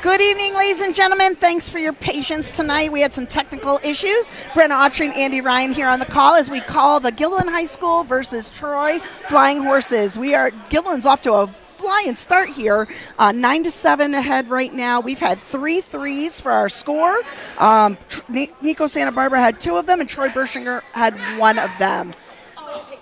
Good evening, ladies and gentlemen. Thanks for your patience tonight. We had some technical issues. Brenna Autry and Andy Ryan here on the call as we call the Guilderland High School versus Troy Flying Horses. Guilderland's off to a flying start here, 9-7 ahead right now. We've had 3 threes for our score. Nico Santa Barbara had 2 of them, and Troy Bershinger had 1 of them.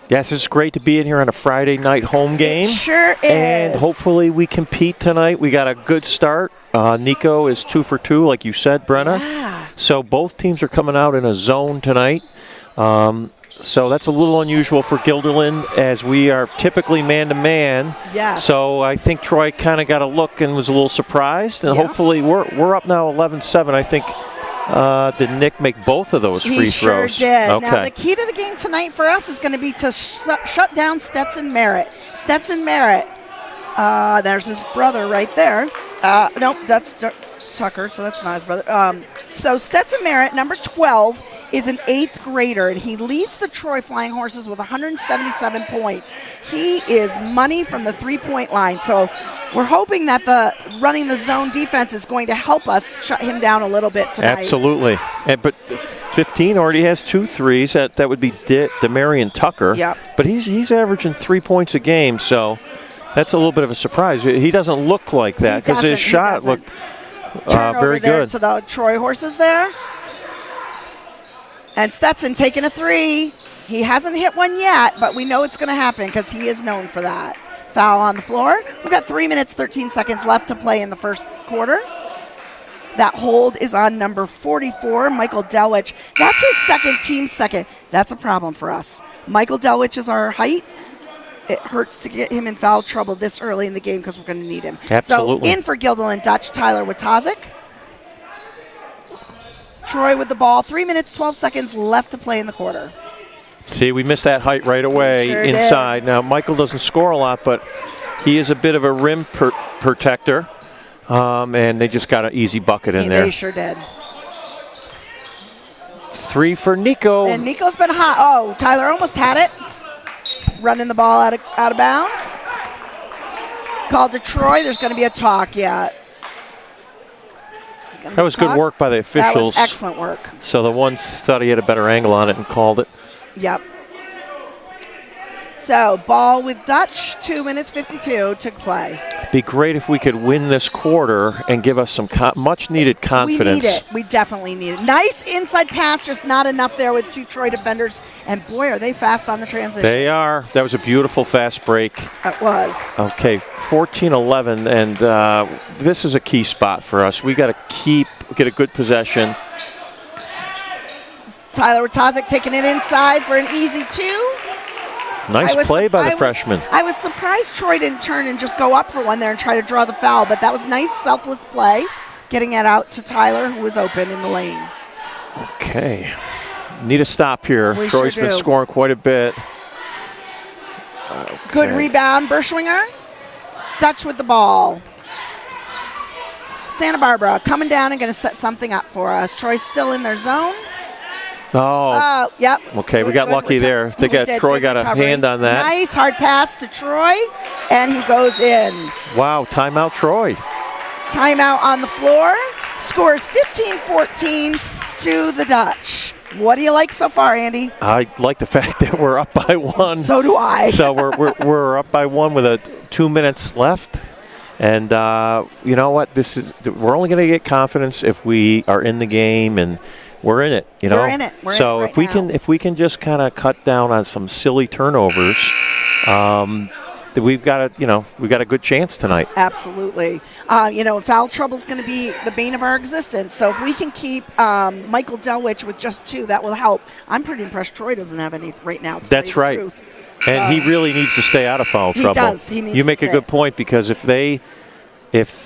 Yes, it's great to be in here on a Friday night home game. It sure is. And hopefully we compete tonight. We got a good start. Nico is 2 for 2, like you said, Brenna. Yeah. So both teams are coming out in a zone tonight. So that's a little unusual for Guilderland, as we are typically man-to-man. Yes. So I think Troy kind of got a look and was a little surprised. And hopefully we're up now 11-7. I think did Nick make both of those free throws? He sure did. Okay. Now the key to the game tonight for us is going to be to shut down Stetson Merritt. Stetson Merritt. There's his brother right there. Nope, that's Tucker, so that's not his brother. So Stetson Merritt, number 12, is an 8th grader, and he leads the Troy Flying Horses with 177 points. He is money from the three-point line. So we're hoping that the running the zone defense is going to help us shut him down a little bit tonight. Absolutely. But 15 already has 2 threes. That would be Demarion Tucker. Yep. But he's averaging 3 points a game, so that's a little bit of a surprise. He doesn't look like that because his shot looked very good. To the Troy Horses there. And Stetson taking a 3. He hasn't hit one yet, but we know it's going to happen because he is known for that. Foul on the floor. We've got 3 minutes, 13 seconds left to play in the first quarter. That hold is on number 44, Michael Delwich. That's his team second. That's a problem for us. Michael Delwich is our height. It hurts to get him in foul trouble this early in the game because we're going to need him. Absolutely. So in for Guilderland, Dutch Tyler Watazik. Troy with the ball. 3 minutes, 12 seconds left to play in the quarter. See, we missed that height right away inside. Now, Michael doesn't score a lot, but he is a bit of a rim protector. And they just got an easy bucket in there. They sure did. 3 for Nico. And Nico's been hot. Oh, Tyler almost had it. Running the ball out of bounds. Called to Troy. There's going to be a talk, yeah. That was good work by the officials. That was excellent work. So the one thought he had a better angle on it and called it. Yep. So ball with Dutch, 2 minutes 52 to play. Be great if we could win this quarter and give us some much needed confidence. We need it. We definitely need it. Nice inside pass, just not enough there with 2 Troy defenders. And boy, are they fast on the transition. They are. That was a beautiful fast break. It was. Okay, 14-11, and this is a key spot for us. We got to get a good possession. Tyler Watazik taking it inside for an easy 2. Nice play by the freshman. I was surprised Troy didn't turn and just go up for one there and try to draw the foul, but that was nice, selfless play, getting it out to Tyler, who was open in the lane. Okay. Need a stop here. Troy's been scoring quite a bit. Okay. Good rebound, Berschwinger. Dutch with the ball. Santa Barbara coming down and going to set something up for us. Troy's still in their zone. Oh, yep. Okay, we got lucky there. Troy got a hand on that. Nice hard pass to Troy, and he goes in. Wow, timeout Troy. Timeout on the floor. Scores 15-14 to the Dutch. What do you like so far, Andy? I like the fact that we're up by 1. So do I. So we're up by 1 with 2 minutes left. And you know what? We're only going to get confidence if we are in the game and we're in it, you know. We're in it. So if we can just kind of cut down on some silly turnovers, we've got a good chance tonight. Absolutely. Foul trouble is going to be the bane of our existence. So if we can keep Michael Delwich with just 2, that will help. I'm pretty impressed Troy doesn't have any right now. That's right. Truth. And he really needs to stay out of foul trouble. He does. He needs You make to a good point, because if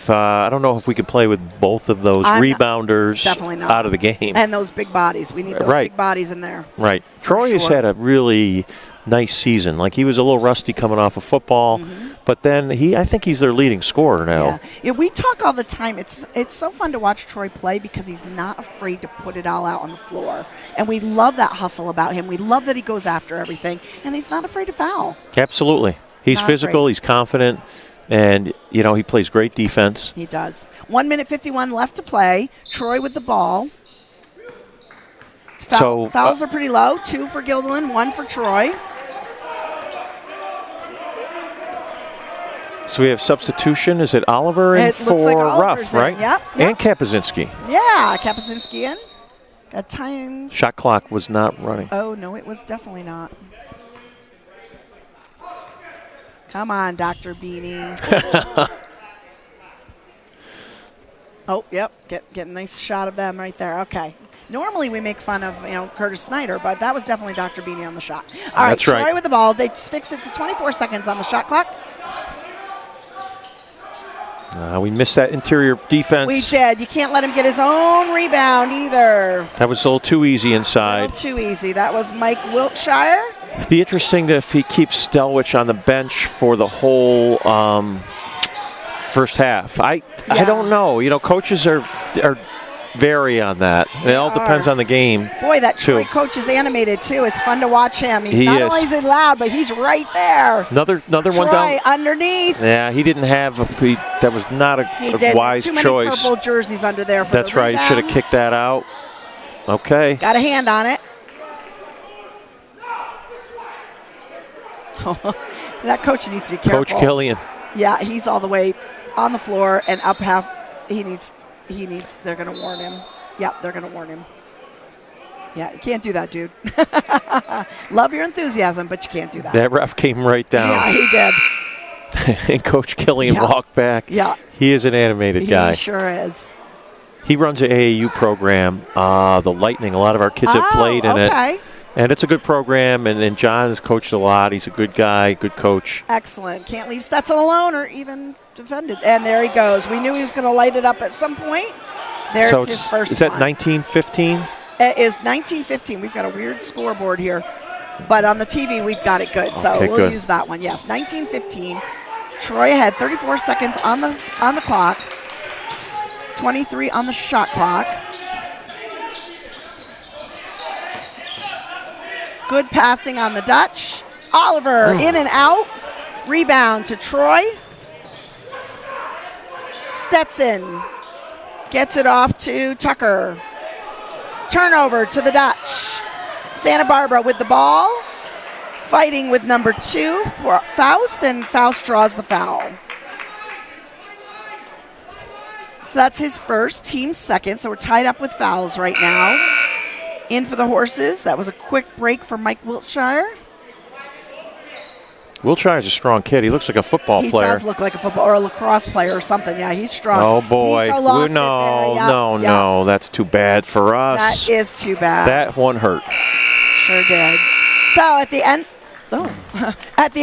I don't know if we can play with both of those rebounders out of the game. And those big bodies. We need those big bodies in there. Right. Troy has had a really nice season. Like, he was a little rusty coming off of football, but then I think he's their leading scorer now. Yeah, we talk all the time. It's so fun to watch Troy play because he's not afraid to put it all out on the floor. And we love that hustle about him. We love that he goes after everything, and he's not afraid to foul. Absolutely. He's physical. He's confident. And, you know, he plays great defense. He does. 1 minute 51 left to play. Troy with the ball. Fouls are pretty low. 2 for Guilderland, 1 for Troy. So we have substitution. Is it Oliver in for like Ruff, right? Yep. And Kapuzinski. Yeah, Kapuzinski in. That time. Shot clock was not running. Oh, no, it was definitely not. Come on, Dr. Beanie. Oh, yep. Get a nice shot of them right there. Okay. Normally we make fun of, Curtis Snyder, but that was definitely Dr. Beanie on the shot. All right, Troy with the ball. They fix it to 24 seconds on the shot clock. We missed that interior defense. We did. You can't let him get his own rebound either. That was a little too easy inside. A little too easy. That was Mike Wiltshire. It'd be interesting if he keeps Stelwich on the bench for the whole first half. I don't know. Coaches are vary on that. It all depends on the game. Boy, that Troy coach is animated too. It's fun to watch him. He's not only is he loud, but he's right there. Another one down. Underneath. Yeah, he didn't have that was not a wise Too choice. Many purple jerseys under there. For That's right. Should have kicked that out. Okay. Got a hand on it. That coach needs to be careful. Coach Killian. Yeah, he's all the way on the floor and up half. He needs. They're going to warn him. Yeah, they're going to warn him. Yeah, you can't do that, dude. Love your enthusiasm, but you can't do that. That ref came right down. Yeah, he did. And Coach Killian walked back. Yeah. He is an animated guy. He sure is. He runs an AAU program, the Lightning. A lot of our kids have played in it. And it's a good program, and John has coached a lot. He's a good guy, good coach. Excellent. Can't leave Stetson alone or even defend it. And there he goes. We knew he was going to light it up at some point. There's his first Is that one. 19-15? It is 19-15. We've got a weird scoreboard here. But on the TV, we've got it good. So we'll use that one. Yes, 19-15. Troy had 34 seconds on the clock. 23 on the shot clock. Good passing on the Dutch. Oliver in and out. Rebound to Troy. Stetson gets it off to Tucker. Turnover to the Dutch. Santa Barbara with the ball. Fighting with number 2 for Faust, and Faust draws the foul. So that's his first, team second. So we're tied up with fouls right now. In for the Horses. That was a quick break for Mike Wiltshire. Wiltshire's a strong kid. He looks like a football player. He does look like a football or a lacrosse player or something. Yeah, he's strong. Oh, boy. No. That's too bad for us. That is too bad. That one hurt. Sure did. So at the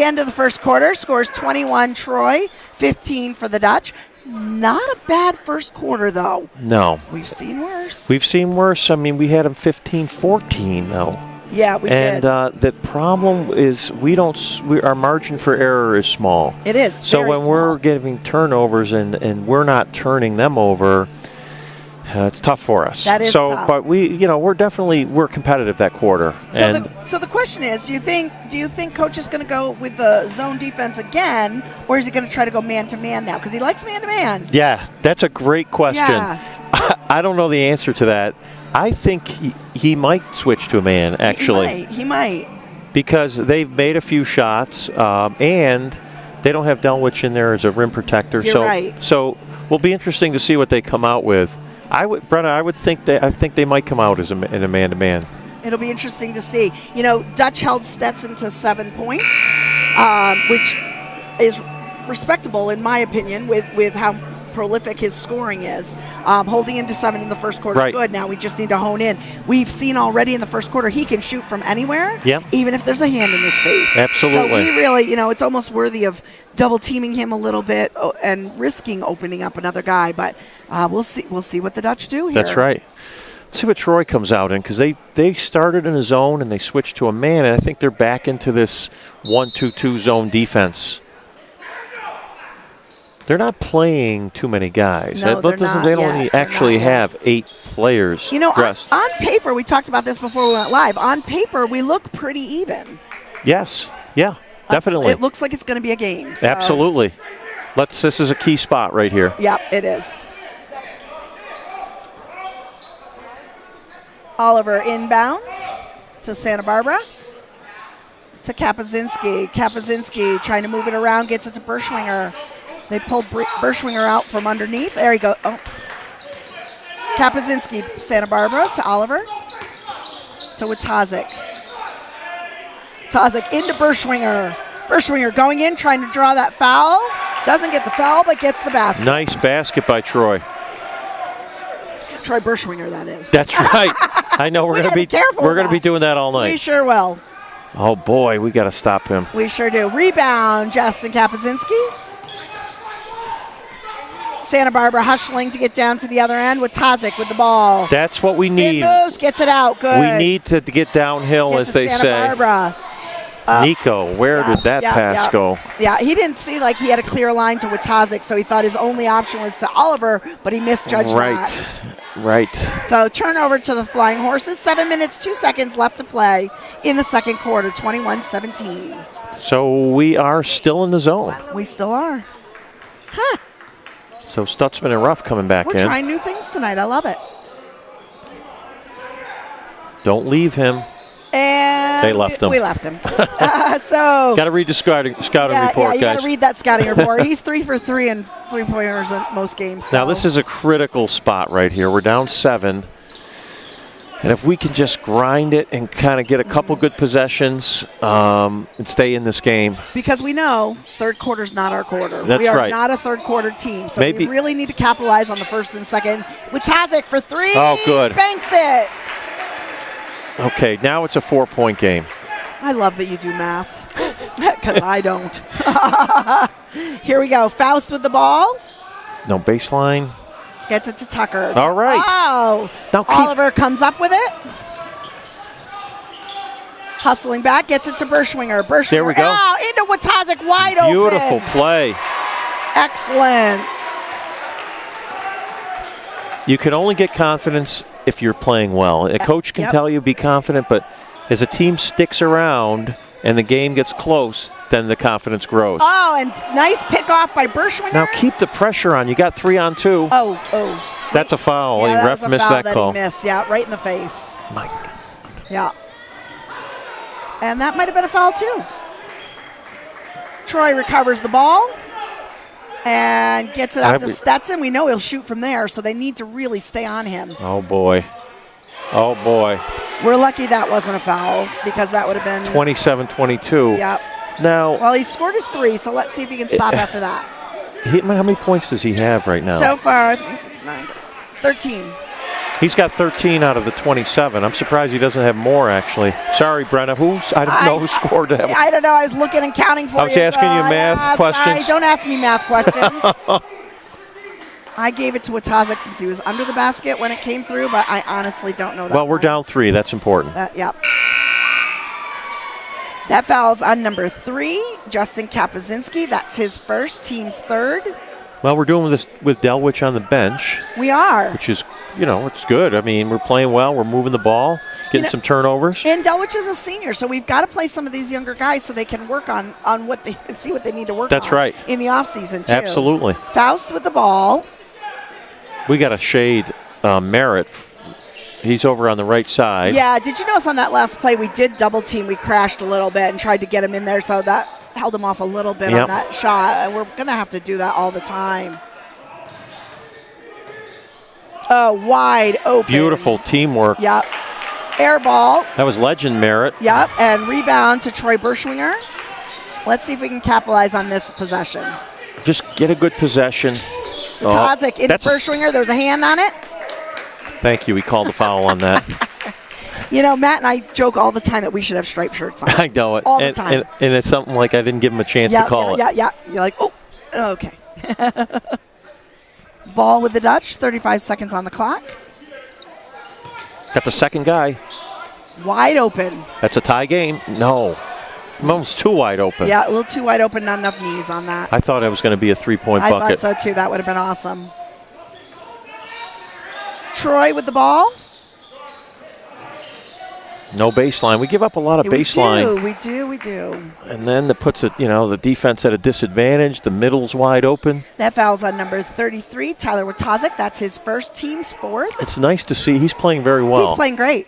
end of the first quarter, scores 21 Troy, 15 for the Dutch. Not a bad first quarter, though. No. We've seen worse. I mean, we had them 15-14, though. Yeah, we did. And the problem is our margin for error is small. It is. So when we're getting turnovers and we're not turning them over, it's tough for us. That is tough. But we're competitive that quarter. So the question is, do you think Coach is going to go with the zone defense again, or is he going to try to go man-to-man now? Because he likes man-to-man. Yeah, that's a great question. Yeah. I don't know the answer to that. I think he might switch to a man, actually. He might. Because they've made a few shots, and they don't have Delwich in there as a rim protector. You're right. So will be interesting to see what they come out with. I think they might come out in a man-to-man. It'll be interesting to see. Dutch held Stetson to 7 points, which is respectable in my opinion with how prolific his scoring is. Holding him to 7 in the first quarter is good. Now we just need to hone in. We've seen already in the first quarter he can shoot from anywhere, even if there's a hand in his face. Absolutely. So we really, it's almost worthy of double teaming him a little bit and risking opening up another guy. But we'll see what the Dutch do here. That's right. Let's see what Troy comes out in, because they started in a zone and they switched to a man, and I think they're back into this 1-2-2 zone defense. They're not playing too many guys. No, They don't actually have 8 players dressed. On paper, we talked about this before we went live. On paper, we look pretty even. Yes. Yeah, definitely. It looks like it's going to be a game. So. Absolutely. This is a key spot right here. Yep, it is. Oliver inbounds to Santa Barbara. To Kapuzinski. Kapuzinski trying to move it around, gets it to Berschwinger. They pulled Berschwinger out from underneath. There he goes. Oh. Kapuzinski, Santa Barbara to Oliver. To Watazik. Tazik into Berschwinger. Berschwinger going in, trying to draw that foul. Doesn't get the foul, but gets the basket. Nice basket by Troy. Troy Berschwinger, that is. That's right. I know we're going to be careful. We're going to be doing that all night. We sure will. Oh boy, we got to stop him. We sure do. Rebound, Justin Kapuzinski. Santa Barbara hustling to get down to the other end with Tazik with the ball. That's what we need. Moves, gets it out. Good. We need to get downhill, as they Santa say. Barbara. Nico, where did that pass go? Yeah, he didn't see like he had a clear line to Watazik, so he thought his only option was to Oliver, but he misjudged that. Right. So turnover to the Flying Horses. 7 minutes, 2 seconds left to play in the second quarter, 21-17. So we are still in the zone. We still are. So Stutzman and Ruff coming back in. We're trying new things tonight. I love it. Don't leave him. And they left him. We left him. So got to read the scouting report, guys. Yeah, you got to read that scouting report. He's 3 for 3 and 3-pointers in most games. So. Now this is a critical spot right here. We're down 7. And if we can just grind it and kind of get a couple good possessions and stay in this game. Because we know third quarter's not our quarter. That's we are right. not a third quarter team. So we really need to capitalize on the first and second. With Tazik for 3. Oh, good. Banks it. Okay, now it's a 4-point game. I love that you do math. Because I don't. Here we go. Faust with the ball. No baseline. Gets it to Tucker. All right. Oh. Now Oliver comes up with it. Hustling back. Gets it to Berschwinger. Berschwinger. There we go. Oh, into Watazik. Wide open. Beautiful play. Excellent. You can only get confidence if you're playing well. A coach can tell you be confident, but as a team sticks around and the game gets close, then the confidence grows. Oh, and nice pick off by Berschwinger. Now keep the pressure on. You got 3 on 2. Oh. That's a foul. Yeah, The ref missed that call. He missed. Yeah, right in the face. My God. Yeah. And that might have been a foul too. Troy recovers the ball and gets it out to Stetson. We know he'll shoot from there, so they need to really stay on him. Oh, boy. Oh, boy. We're lucky that wasn't a foul because that would have been 27-22. Yep. Now, well, he scored his 3, so let's see if he can stop after that. How many points does he have right now? So far, 13. He's got 13 out of the 27. I'm surprised he doesn't have more, actually. Sorry, Brenna. I don't know who scored that. I don't know. I was looking and counting for you. I was asking you math questions. Don't ask me math questions. I gave it to Watazik since he was under the basket when it came through, but I honestly don't know that. Well, we're down 3. That's important. Yep. That foul's on number 3, Justin Kapuzinski. That's his first, team's 3rd. Well, we're doing this with Delwich on the bench. We are. Which is, it's good. I mean, we're playing well. We're moving the ball, getting some turnovers. And Delwich is a senior, so we've got to play some of these younger guys so they can work on what they see what they need to work on. That's right. In the offseason, too. Absolutely. Faust with the ball. We got to shade Merritt. He's over on the right side. Yeah, did you notice on that last play we did double team? We crashed a little bit and tried to get him in there, so that held him off a little bit on that shot, and we're going to have to do that all the time. Oh, wide open. Beautiful teamwork. Yep. Air ball. That was legend Merritt. Yep, and rebound to Troy Berschwinger. Let's see if we can capitalize on this possession. Just get a good possession. Tazik into Berschwinger. There's a hand on it. Thank you. We called the foul on that. Matt and I joke all the time that we should have striped shirts on. I know it. All the time. And it's something like I didn't give him a chance to call it. Yeah. You're like, oh, okay. Ball with the Dutch, 35 seconds on the clock. Got the second guy. Wide open. That's a tie game? No. Almost too wide open. Yeah, a little too wide open, not enough knees on that. I thought it was going to be a 3-point bucket. I thought so too. That would have been awesome. Troy with the ball. No baseline. We give up a lot of baseline. We do. And then that puts it, the defense at a disadvantage. The middle's wide open. That foul's on number 33, Tyler Watazik. That's his first, team's fourth. It's nice to see. He's playing very well. He's playing great.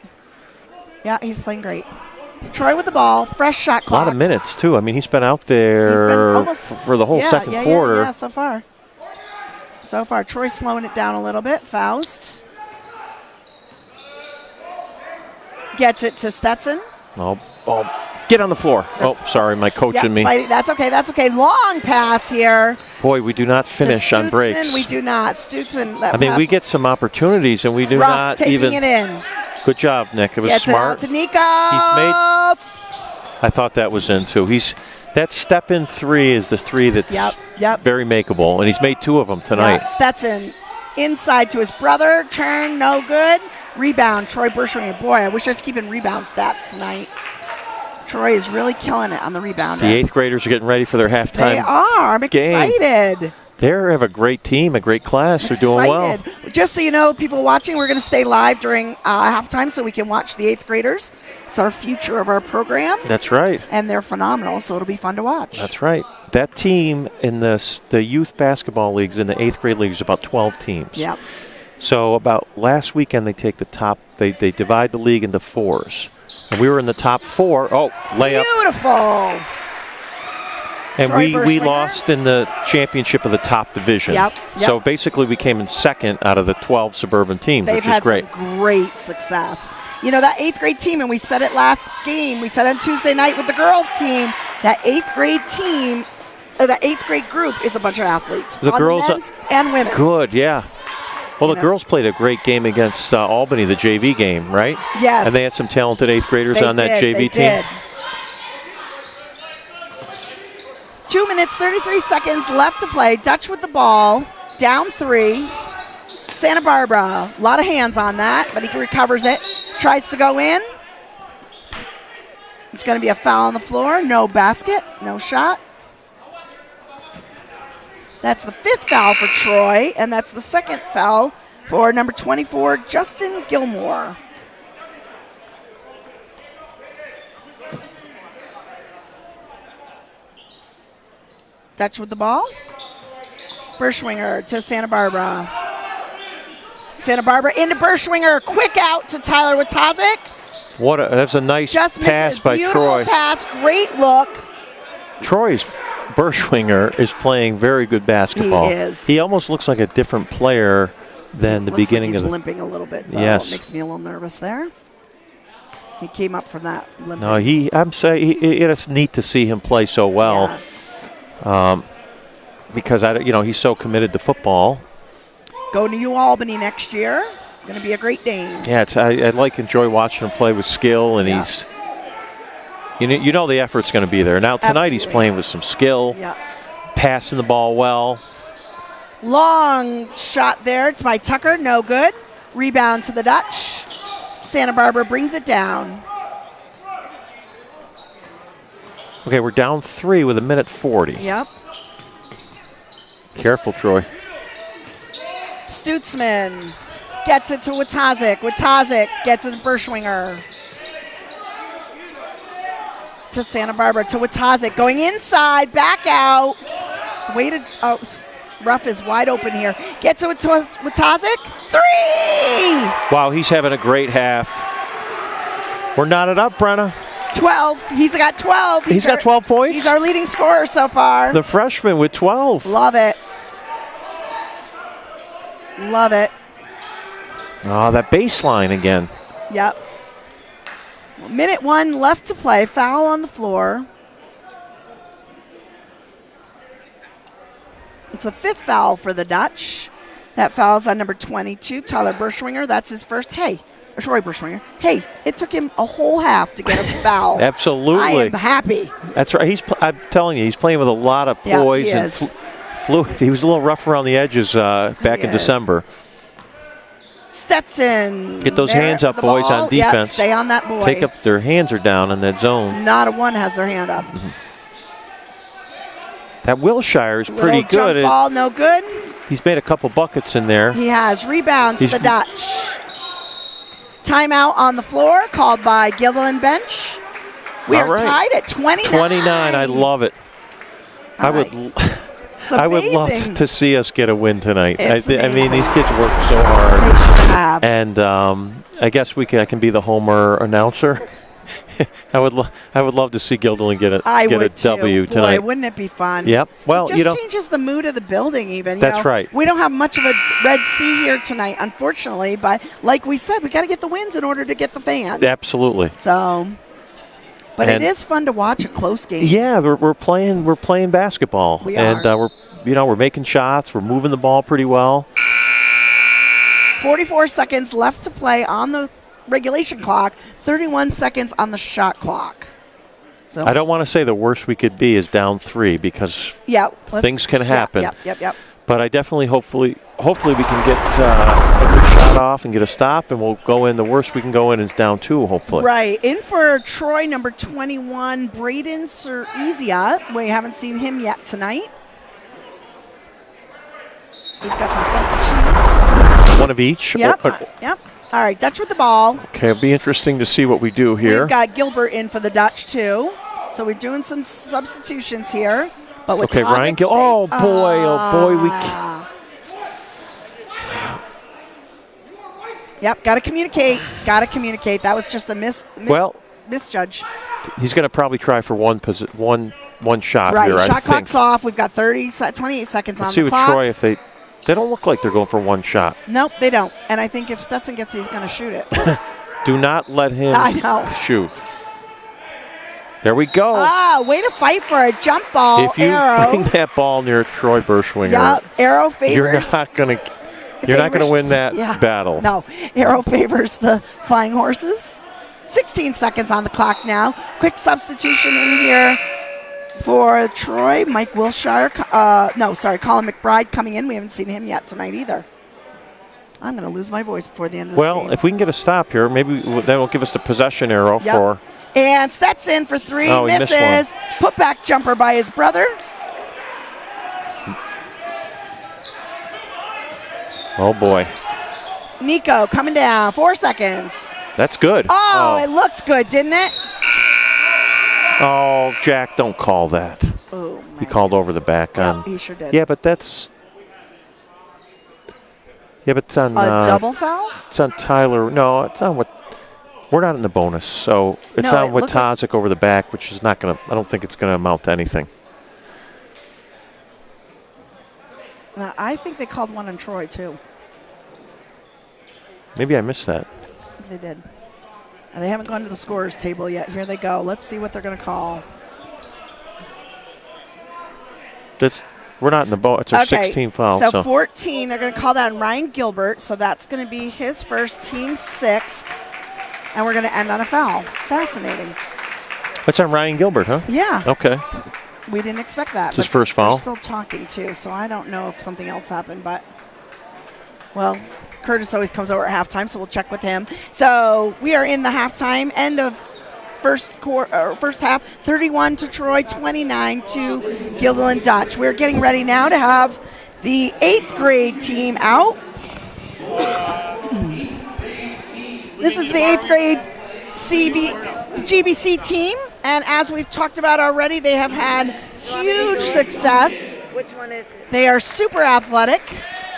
Yeah, he's playing great. Troy with the ball, fresh shot clock. A lot of minutes, too. I mean, he's been out there for the whole second quarter. Yeah, so far. So far, Troy's slowing it down a little bit. Faust gets it to Stetson. Oh, get on the floor. Oh, sorry, my coach and me. That's okay. Long pass here. Boy, we do not finish on breaks. We do not. Stutzman. We get some opportunities, and we do not taking it in. Good job, Nick. It was smart. It out to Nico. I thought that was in, too. That step-in three is the three that's very makeable, and he's made 2 of them tonight. Yeah, Stetson inside to his brother. Turn, no good. Rebound, Troy Bershwinger. Boy, I wish I was keeping rebound stats tonight. Troy is really killing it on the rebound. The 8th graders are getting ready for their halftime. They are. I'm excited. They have a great team, a great class. They're doing well. Just so you know, people watching, we're going to stay live during halftime so we can watch the 8th graders. It's our future of our program. That's right. And they're phenomenal, so it'll be fun to watch. That's right. That team in the youth basketball leagues, in the 8th grade leagues, about 12 teams. Yep. So about last weekend, they take the top. They divide the league into 4s. And we were in the top 4. Oh, layup. Beautiful. And we lost in the championship of the top division. Yep. So basically we came in second out of the 12 suburban teams, which is great. They've had some great success. That 8th grade team, and we said it last game, we said on Tuesday night with the girls team, that 8th grade team, the 8th grade group is a bunch of athletes. The girls men's and women's. Good, yeah. Well, the girls played a great game against Albany, the JV game, right? Yes. And they had some talented 8th graders on that JV team. 2 minutes, 33 seconds left to play. Dutch with the ball, down 3. Santa Barbara, a lot of hands on that, but he recovers it. Tries to go in. It's going to be a foul on the floor. No basket, no shot. That's the 5th foul for Troy, and that's the 2nd foul for number 24, Justin Gilmore. Dutch with the ball. Bershwinger to Santa Barbara. Santa Barbara into Bershwinger. Quick out to Tyler Watazik. That's a nice pass by Troy. Beautiful pass, great look. Troy's Bershwinger is playing very good basketball. He is. He almost looks like a different player than the beginning of the. He's limping a little bit, though. Yes. It makes me a little nervous there. He came up from that limping. No, I'm saying it's neat to see him play so well. Yeah. Because he's so committed to football. Go to New Albany next year. Going to be a great game. Yeah, I enjoy watching him play with skill, and he's. The effort's going to be there. Now tonight He's playing with some skill, passing the ball well. Long shot there by Tucker, no good. Rebound to the Dutch. Santa Barbara brings it down. Okay, we're down 3 with 1:40. Yep. Careful, Troy. Stutzman gets it to Watazik. Watazik gets it to Bershwinger. To Santa Barbara, to Watazik. Going inside, back out. It's weighted. Oh, Ruff is wide open here. Gets it to Watazik. 3! Wow, he's having a great half. We're knotted up, Brenna. 12. He's got 12. He's got 12 points? He's our leading scorer so far. The freshman with 12. Love it. Love it. Oh, that baseline again. Yep. 1:01 left to play. Foul on the floor. It's a 5th foul for the Dutch. That foul's on number 22, Tyler Bershwinger. That's his first. Troy Bershwinger. Hey, it took him a whole half to get a foul. Absolutely. I am happy. That's right. I'm telling you, he's playing with a lot of poise and fluid. He was a little rough around the edges back in December. Stetson. Get those hands up, boys, on defense. Yep, stay on that boy. Take up, their hands are down in that zone. Not a one has their hand up. That Wilshire is pretty good. Jump ball, no good. He's made a couple buckets in there. He has. Rebound to the Dutch. Timeout on the floor called by Guilderland bench. We All are right. tied at 29. 29. I love it. All right. It's I would love amazing. to see us get a win tonight. It's I mean, amazing. these kids work so hard. They should have. And I guess I can be the Homer announcer. I would love to see Guilderland get a W tonight. Boy, wouldn't it be fun? Yep. Well, it just changes the mood of the building even. That's right. We don't have much of a Red Sea here tonight, unfortunately. But like we said, we got to get the wins in order to get the fans. Absolutely. So, but it is fun to watch a close game. Yeah, we're playing basketball. We are. And we're making shots. We're moving the ball pretty well. 44 seconds left to play on the regulation clock, 31 seconds on the shot clock. So I don't want to say the worst we could be is down 3 because things can happen. Yep. But I definitely, hopefully we can get a good shot off and get a stop, and we'll go in. The worst we can go in is down 2, hopefully. Right. In for Troy, number 21, Braden Surizia. We haven't seen him yet tonight. He's got some funky shoes. One of each? Yep. All right, Dutch with the ball. Okay, it'll be interesting to see what we do here. We've got Gilbert in for the Dutch, too. So we're doing some substitutions here. But with Ryan Gil. Oh, boy. Yep, got to communicate. That was just a misjudge. He's going to probably try for one shot right, here, I think. Shot clock's off. We've got 28 seconds on the clock. See with Troy if they don't look like they're going for one shot. Nope, they don't. And I think if Stetson gets it, he's going to shoot it. Do not let him shoot. There we go. Way to fight for a jump ball. If you bring that ball near Troy Berschwinger, Arrow favors. You're not going to win that battle. No, Arrow favors the Flying Horses. 16 seconds on the clock now. Quick substitution in here for Troy. Mike Wilshire. Colin McBride coming in. We haven't seen him yet tonight either. I'm going to lose my voice before the end of this game. Well, if we can get a stop here, maybe that will give us the possession arrow for. And Stetson for 3, misses. Put back jumper by his brother. Oh, boy. Nico coming down, 4 seconds. That's good. Oh, it looked good, didn't it? Oh, Jack, don't call that. Oh, he called over the back on. He sure did. Yeah, but it's on. A double foul? It's on Tyler. No, it's on what. We're not in the bonus, so it's on Watazik over the back, which is not going to. I don't think it's going to amount to anything. Now, I think they called one on Troy too. Maybe I missed that. They did. And they haven't gone to the scorer's table yet. Here they go. Let's see what they're going to call. We're not in the bonus. It's our 16 foul. So 14. They're going to call that on Ryan Gilbert. So that's going to be his first, team 6th. And we're going to end on a foul. Fascinating. That's on Ryan Gilbert, huh? Yeah. Okay. We didn't expect that. It's his first foul. We're still talking, too, so I don't know if something else happened. But, well, Curtis always comes over at halftime, so we'll check with him. So we are in the halftime, end of first half, 31 to Troy, 29 to Guilderland Dutch. We're getting ready now to have the 8th grade team out. This is the 8th grade GBC team, and as we've talked about already, they have had huge success. Which one is it? They are super athletic,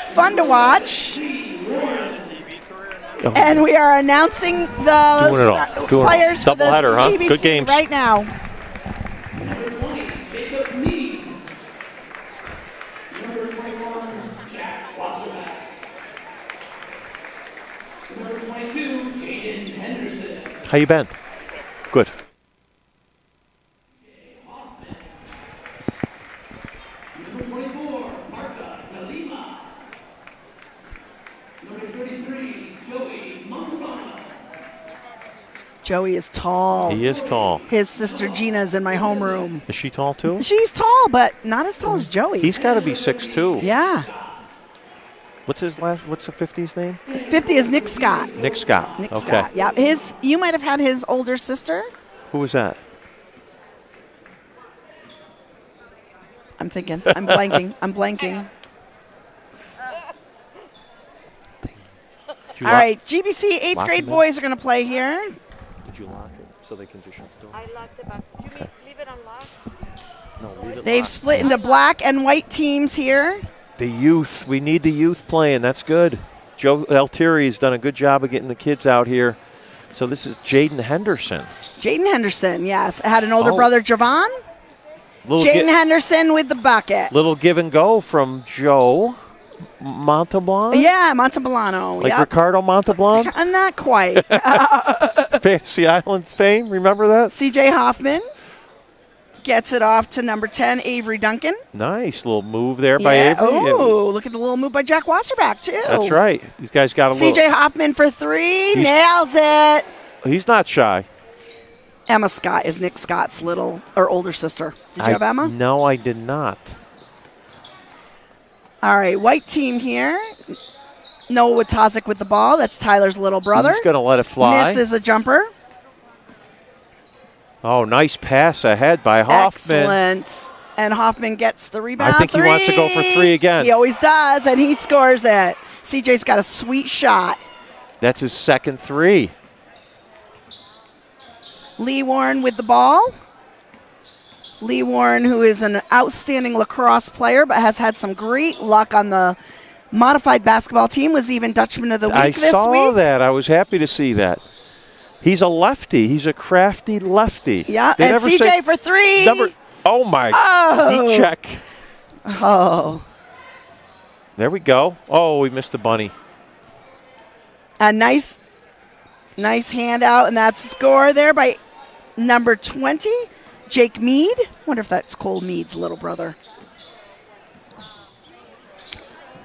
fun to watch, and we are announcing the players for the GBC Good games. right now. How you been? Good. Number 24, Marta Kalima. Number 33, Joey Mangano. Joey is tall. He is tall. His sister Gina is in my homeroom. Is she tall too? She's tall, but not as tall as Joey. He's got to be 6'2". Yeah. What's the 50's name? 50 is Nick Scott. Nick Scott. Nick okay. Scott. Yeah. You might have had his older sister. Who was that? I'm thinking. I'm blanking. Did you All lock- right, GBC 8th lock grade them in? boys are going to play here. Did you lock it so they can just shut the door? I locked it, but you leave it unlocked? No, leave it They've locked. split into black and white teams here. The youth. We need the youth playing. That's good. Joe Altieri has done a good job of getting the kids out here. So this is Jaden Henderson. Jaden Henderson, yes. Had an older Oh. brother, Javon. Little, Jaden Henderson with the bucket. little give and go from Joe Montalban. Yeah, Montebilano. Like Yep. Ricardo Montalban. Not quite. Fantasy Islands fame. Remember that? CJ Hoffman gets it off to number 10, Avery Duncan. Nice little move there by Yeah. Avery. Oh, look at the little move by Jack Wasserback, too. That's right. These guys got a CJ Hoffman for 3. He's- Nails it. He's not shy. Emma Scott is Nick Scott's little or older sister. Did you have Emma? No, I did not. All right, white team here. Noah Watazik with the ball. That's Tyler's little brother. He's going to let it fly. Misses a jumper. Oh, nice pass ahead by Hoffman. Excellent. And Hoffman gets the rebound. I think he wants to go for 3 again. He always does, and he scores it. CJ's got a sweet shot. That's his second 3. Lee Warren with the ball. Lee Warren, who is an outstanding lacrosse player, but has had some great luck on the modified basketball team, was even Dutchman of the Week I this saw week. that. I was happy to see that. He's a lefty. He's a crafty lefty. Yeah, They and never CJ say- for 3. Oh, my. Oh. Heat check. Oh, There we go. Oh, we missed the bunny. a nice handout, and that's a score there by number 20, Jake Mead. Wonder if that's Cole Mead's little brother.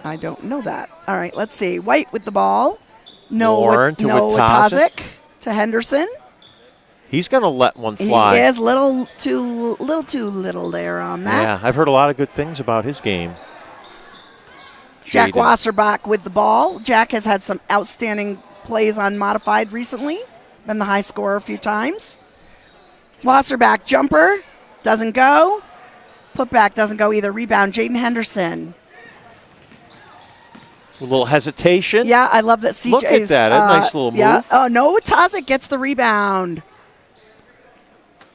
I don't know that. All right, let's see. White with the ball. Warren to Watazik. Watazik to Henderson. He's going to let one fly. He is little too little there on that. Yeah, I've heard a lot of good things about his game. Jack Jaden. Wasserback with the ball. Jack has had some outstanding plays on modified recently. Been the high scorer a few times. Wasserback jumper doesn't go. Putback doesn't go either. Rebound, Jaden Henderson. A little hesitation. Yeah, I love that CJ's. Look at that. A nice little Yeah. move. Oh, no, Tazik gets the rebound.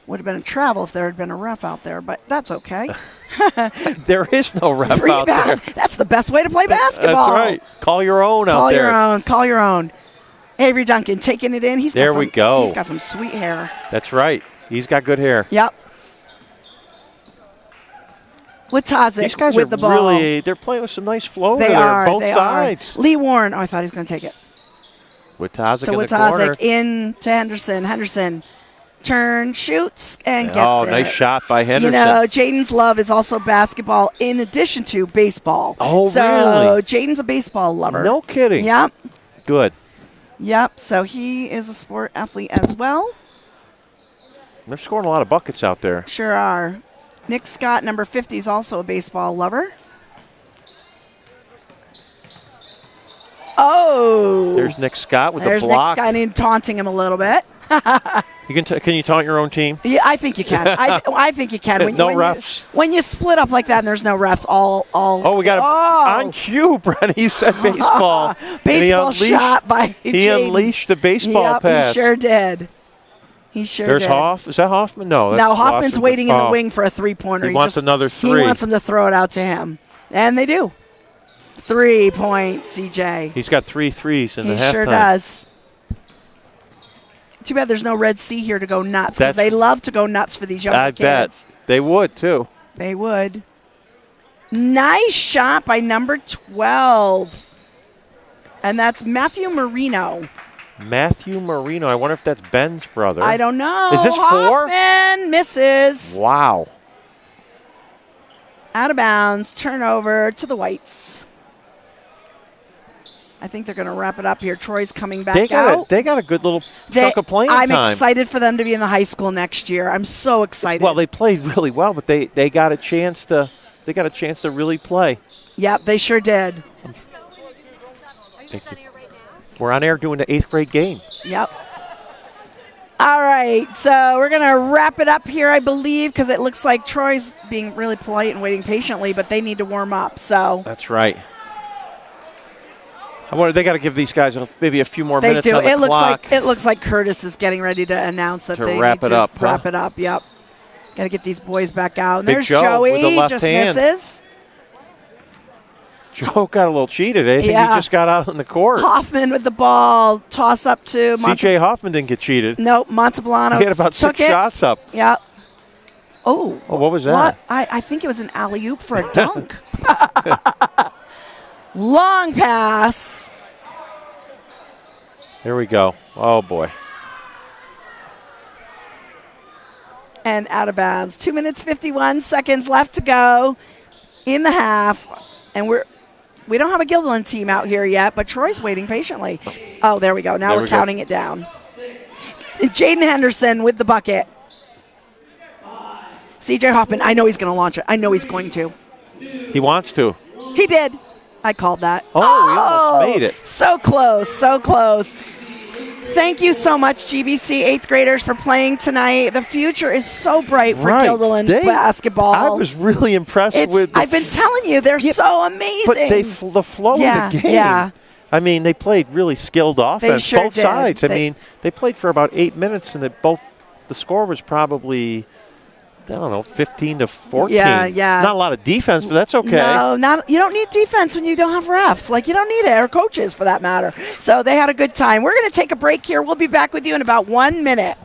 Would have been a travel if there had been a ref out there, but that's okay. There is no ref out there. Rebound. That's the best way to play basketball. That's right. Call your own out there. Call your own. Avery Duncan taking it in. There we go. He's got some sweet hair. That's right. He's got good hair. Yep. With Tazik These guys with are the ball. really, they're playing with some nice flow They there, are. both they sides. Are. Lee Warren. Oh, I thought he was going to take it. Watazik So in the corner. Watazik in to Henderson. Henderson turn, shoots, and gets Oh, it. nice shot by Henderson. You know, Jaden's love is also basketball in addition to baseball. Oh, so really? Jaden's a baseball lover. No kidding. Yep. Good. Yep. So he is a sport athlete as well. They're scoring a lot of buckets out there. Sure are. Nick Scott, number 50, is also a baseball lover. Oh. There's Nick Scott with There's the block. Nick Scott and taunting him a little bit. You can you taunt your own team? Yeah, I think you can. I think you can. No refs? When you split up like that and there's no refs, Oh, we got on cue, Brent. He said baseball. Baseball shot by He Jaden. unleashed the baseball Yep, pass. he sure did. He sure There's did. Hoff. Is that Hoffman? No. That's Now Hoffman's Wasserman. waiting in the Oh. wing for a three-pointer. He wants another He 3. wants him to throw it out to him. And they do. 3-point, CJ. He's got 3 threes in the He halftime. sure does. Too bad there's no Red Sea here to go nuts, because That's- they love to go nuts for these younger I kids. bet. They would, too. They would. Nice shot by number 12. And that's Matthew Marino. Matthew Marino. I wonder if that's Ben's brother. I don't know. Is this 4? Hoffman misses. Wow. Out of bounds. Turnover to the Whites. I think they're going to wrap it up here. Troy's coming back out. They got a good little chunk of playing I'm time. excited for them to be in the high school next year. I'm so excited. Well, they played really well, but they got a chance to really play. Yep, they sure did. Thank you. We're on air doing the 8th grade game. Yep. All right, so we're going to wrap it up here, I believe, because it looks like Troy's being really polite and waiting patiently, but they need to warm up. So That's right. I wonder, they got to give these guys maybe a few more They minutes do. on the clock. It looks like Curtis is getting ready to announce that To they wrap need it to up, huh? wrap it up. Yep. Got to get these boys back out. And Big there's Joe with the Joey. left Just hand. misses. Joe got a little cheated. I think Yeah. he just got out in the court. Hoffman with the ball. Toss up to C.J. Hoffman didn't get cheated. Nope. Monteblano He had about took 6 it. shots up. Yep. Oh. Oh, what was that? What? I think it was an alley-oop for a dunk. Long pass. Here we go. Oh, boy. And out of bounds. 2 minutes, 51 seconds left to go in the half. And we don't have a Guilderland team out here yet, but Troy's waiting patiently. Oh, there we go. Now There we're we go. counting it down. Jaden Henderson with the bucket. C.J. Hoffman, I know he's going to launch it. I know he's going to. He wants to. He did. I called that. Oh, he almost made it. So close, so close. Thank you so much, GBC 8th graders, for playing tonight. The future is so bright for Right. Guilderland They- basketball. I was really impressed with I've been telling you, they're so amazing. But the flow Yeah, of the game. yeah. I mean, they played really skilled offense, sure both did. sides. I mean, they played for about 8 minutes, and the score was probably, I don't know, 15 to 14. Yeah, yeah. Not a lot of defense, but that's okay. No, you don't need defense when you don't have refs. Like, you don't need it, or coaches for that matter. So they had a good time. We're going to take a break here. We'll be back with you in about 1 minute.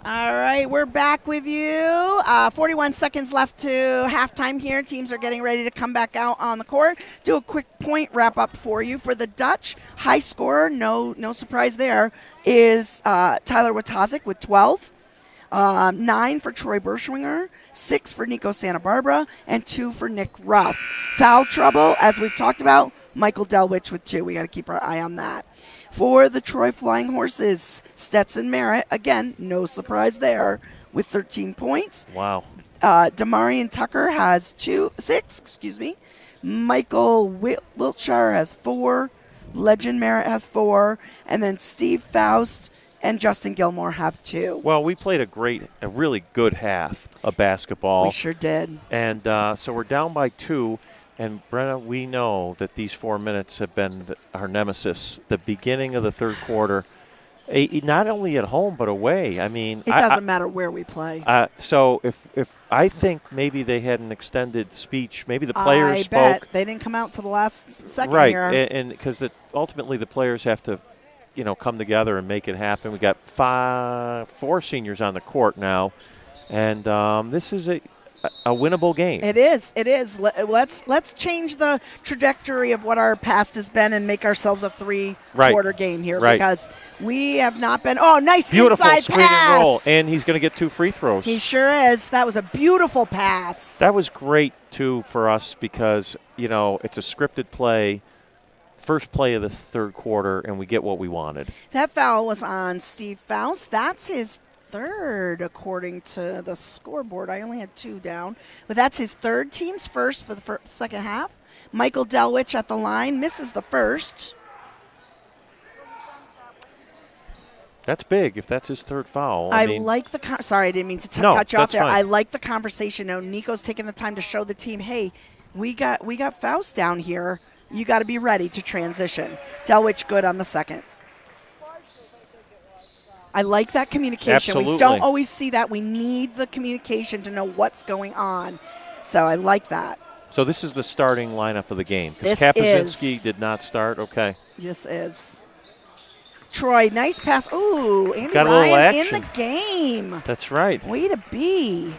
All right, we're back with you. 41 seconds left to halftime here. Teams are getting ready to come back out on the court. Do a quick point wrap up for you. For the Dutch, high scorer, no surprise there, is Tyler Watazik with 12. 9 for Troy Berschwinger, 6 for Nico Santa Barbara, and 2 for Nick Ruff. Foul trouble, as we've talked about, Michael Delwich with 2. We got to keep our eye on that. For the Troy Flying Horses, Stetson Merritt, again, no surprise there, with 13 points. Wow. Damarian Tucker has 6. Michael Wiltshire has 4. Legend Merritt has 4. And then Steve Faust and Justin Gilmore have 2. Well, we played a really good half of basketball. We sure did. And so we're down by 2. And, Brenna, we know that these 4 minutes have been our nemesis, the beginning of the third quarter, not only at home but away. I mean, it doesn't matter where we play. So if I think maybe they had an extended speech, maybe the players spoke. I bet. They didn't come out to the last second right, here. and because ultimately the players have to, come together and make it happen. We got 4 seniors on the court now, and this is a winnable game. It is. Let's change the trajectory of what our past has been and make ourselves a 3-quarter game here because we have not been. Oh, nice beautiful inside screen pass. and roll, and he's going to get 2 free throws. He sure is. That was a beautiful pass. That was great too for us because it's a scripted play. First play of the third quarter, and we get what we wanted. That foul was on Steve Faust. That's his third, according to the scoreboard. I only had 2 down. But that's his third, team's first for the second half. Michael Delwich at the line, misses the first. That's big if that's his third foul. I like the sorry, I didn't mean to cut you off there. Fine. I like the conversation. Now, Nico's taking the time to show the team, hey, we got Faust down here. You got to be ready to transition. Delwich good on the second. I like that communication. We Absolutely. don't always see that. We need the communication to know what's going on. So I like that. So this is the starting lineup of the game. Because This Kapuzinski is. did not start. Okay. This is. Troy, nice pass. Ooh, Andy Got a little Ryan in action. the game. That's right. Way to be.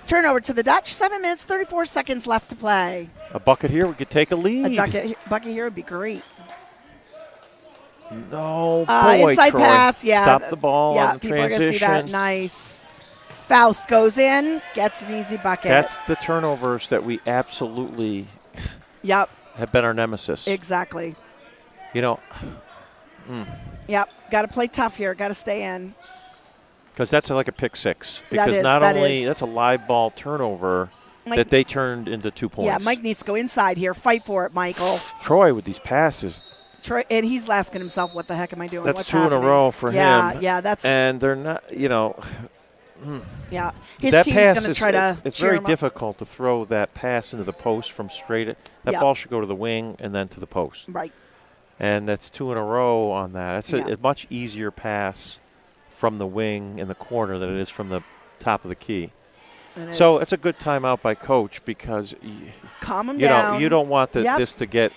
Turnover to the Dutch. 7 minutes, 34 seconds left to play. A bucket here, we could take a lead. A bucket here would be great. No, boy, inside Troy. pass, yeah. Stop the ball Yeah, on the people are going to see transition. that. Nice. Faust goes in, gets an easy bucket. That's the turnovers that we absolutely Yep, have been our nemesis. exactly. You know, Yep, got to play tough here. Got to stay in. because that's like a pick six. That Because is, not that only is. that's a live ball turnover Mike- that they turned into 2 points. Yeah, Mike needs to go inside here. Fight for it, Michael. Troy with these passes. Troy, and he's asking himself, what the heck am I doing? That's What's 2 in a happening? row for Yeah, him. yeah, that's, And they're not, yeah. His that team's pass going to is try to it's cheer very him up. difficult to throw that pass into the post from straight. That Yeah. ball should go to the wing and then to the post. Right. And that's 2 in a row on that. That's Yeah. a much easier pass from the wing in the corner than it is from the top of the key. And So it's a good timeout by coach because calm him you down. you don't want Yep. this to get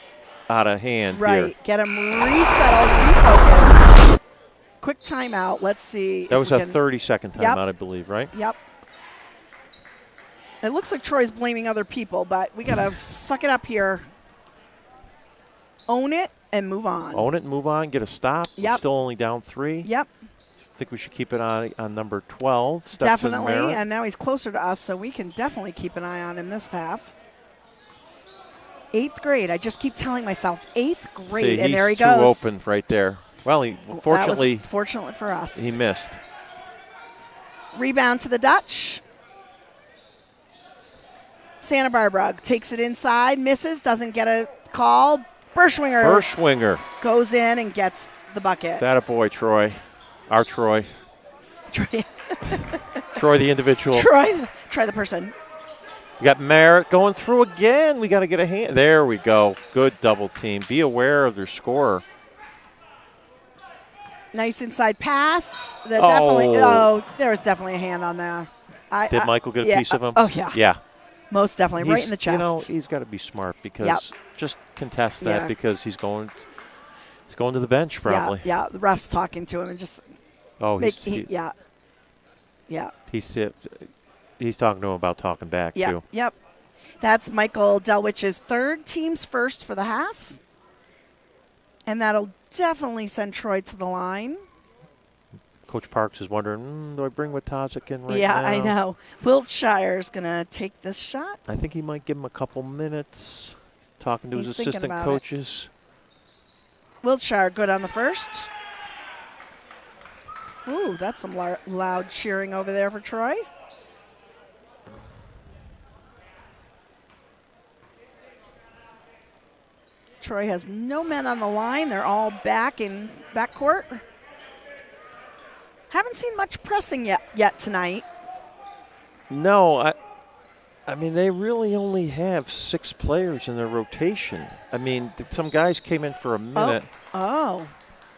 out of hand Right. here. Get him resettled, refocused. Quick timeout. Let's see. That if was we a can- 30-second timeout, Yep. I believe, right? Yep. It looks like Troy's blaming other people, but we got to suck it up here. Own it and move on. Own it and move on, get a stop. We're Yep. still only down 3. Yep, I think we should keep it on number 12. Stetson definitely. Merritt. And now he's closer to us, so we can definitely keep an eye on him this half. 8th grade. I just keep telling myself 8th grade, See, and he's there he too goes. open right there. Well, That was fortunately, fortunately for us. he missed. Rebound to the Dutch. Santa Barbara takes it inside, misses, doesn't get a call. Berschwinger Berschwinger. goes in and gets the bucket. That a boy, Troy. Our Troy. Troy, Troy the individual. Troy the person. We got Merritt going through again. We got to get a hand. There we go. Good double team. Be aware of their scorer. Nice inside pass. There was definitely a hand on there. Did Michael get a yeah, piece of him? Oh, yeah. Yeah. Most definitely. Right in the chest. You know, he's got to be smart because just contest that Yeah. because he's going to the bench probably. Yeah. The ref's talking to him and just Oh, yeah. he's talking to him about talking back too. Yep. That's Michael Delwich's 3rd, team's first for the half. And that'll definitely send Troy to the line. Coach Parks is wondering, do I bring Watazik in right Yeah, now? I know. Wiltshire's going to take this shot. I think he might give him a couple minutes talking to He's his thinking assistant about it. coaches. Wiltshire good on the first. Ooh, that's some loud cheering over there for Troy. Troy has no men on the line. They're all back in backcourt. Haven't seen much pressing yet tonight. No, I mean, they really only have 6 players in their rotation. I mean, some guys came in for a minute. Oh,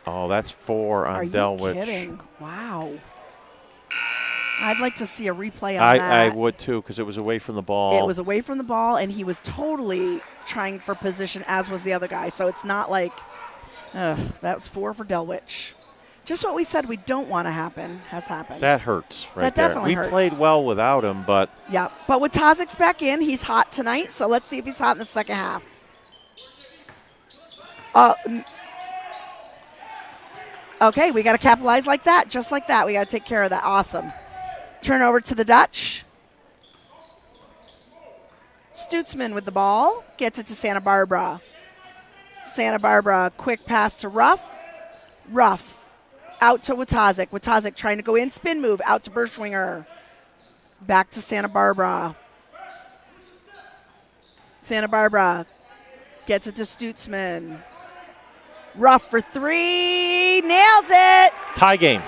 Oh, that's 4 on are you Delwich. kidding? Wow. I'd like to see a replay on I that. would too because it was away from the ball. It was away from the ball, and he was totally trying for position, as was the other guy. So it's not like that was 4 for Delwich. Just what we said we don't want to happen has happened. That hurts right That there. definitely hurts. We played well without him, but Yeah, but with Tazik's back in, he's hot tonight. So let's see if he's hot in the second half. Okay, we got to capitalize like that, just like that. We got to take care of that. Awesome. Turnover to the Dutch. Stutzman with the ball. Gets it to Santa Barbara. Santa Barbara, quick pass to Ruff. Ruff out to Watazik. Watazik trying to go in, spin move, out to Berschwinger. Back to Santa Barbara. Santa Barbara gets it to Stutzman. Ruff for 3, nails it. tie game.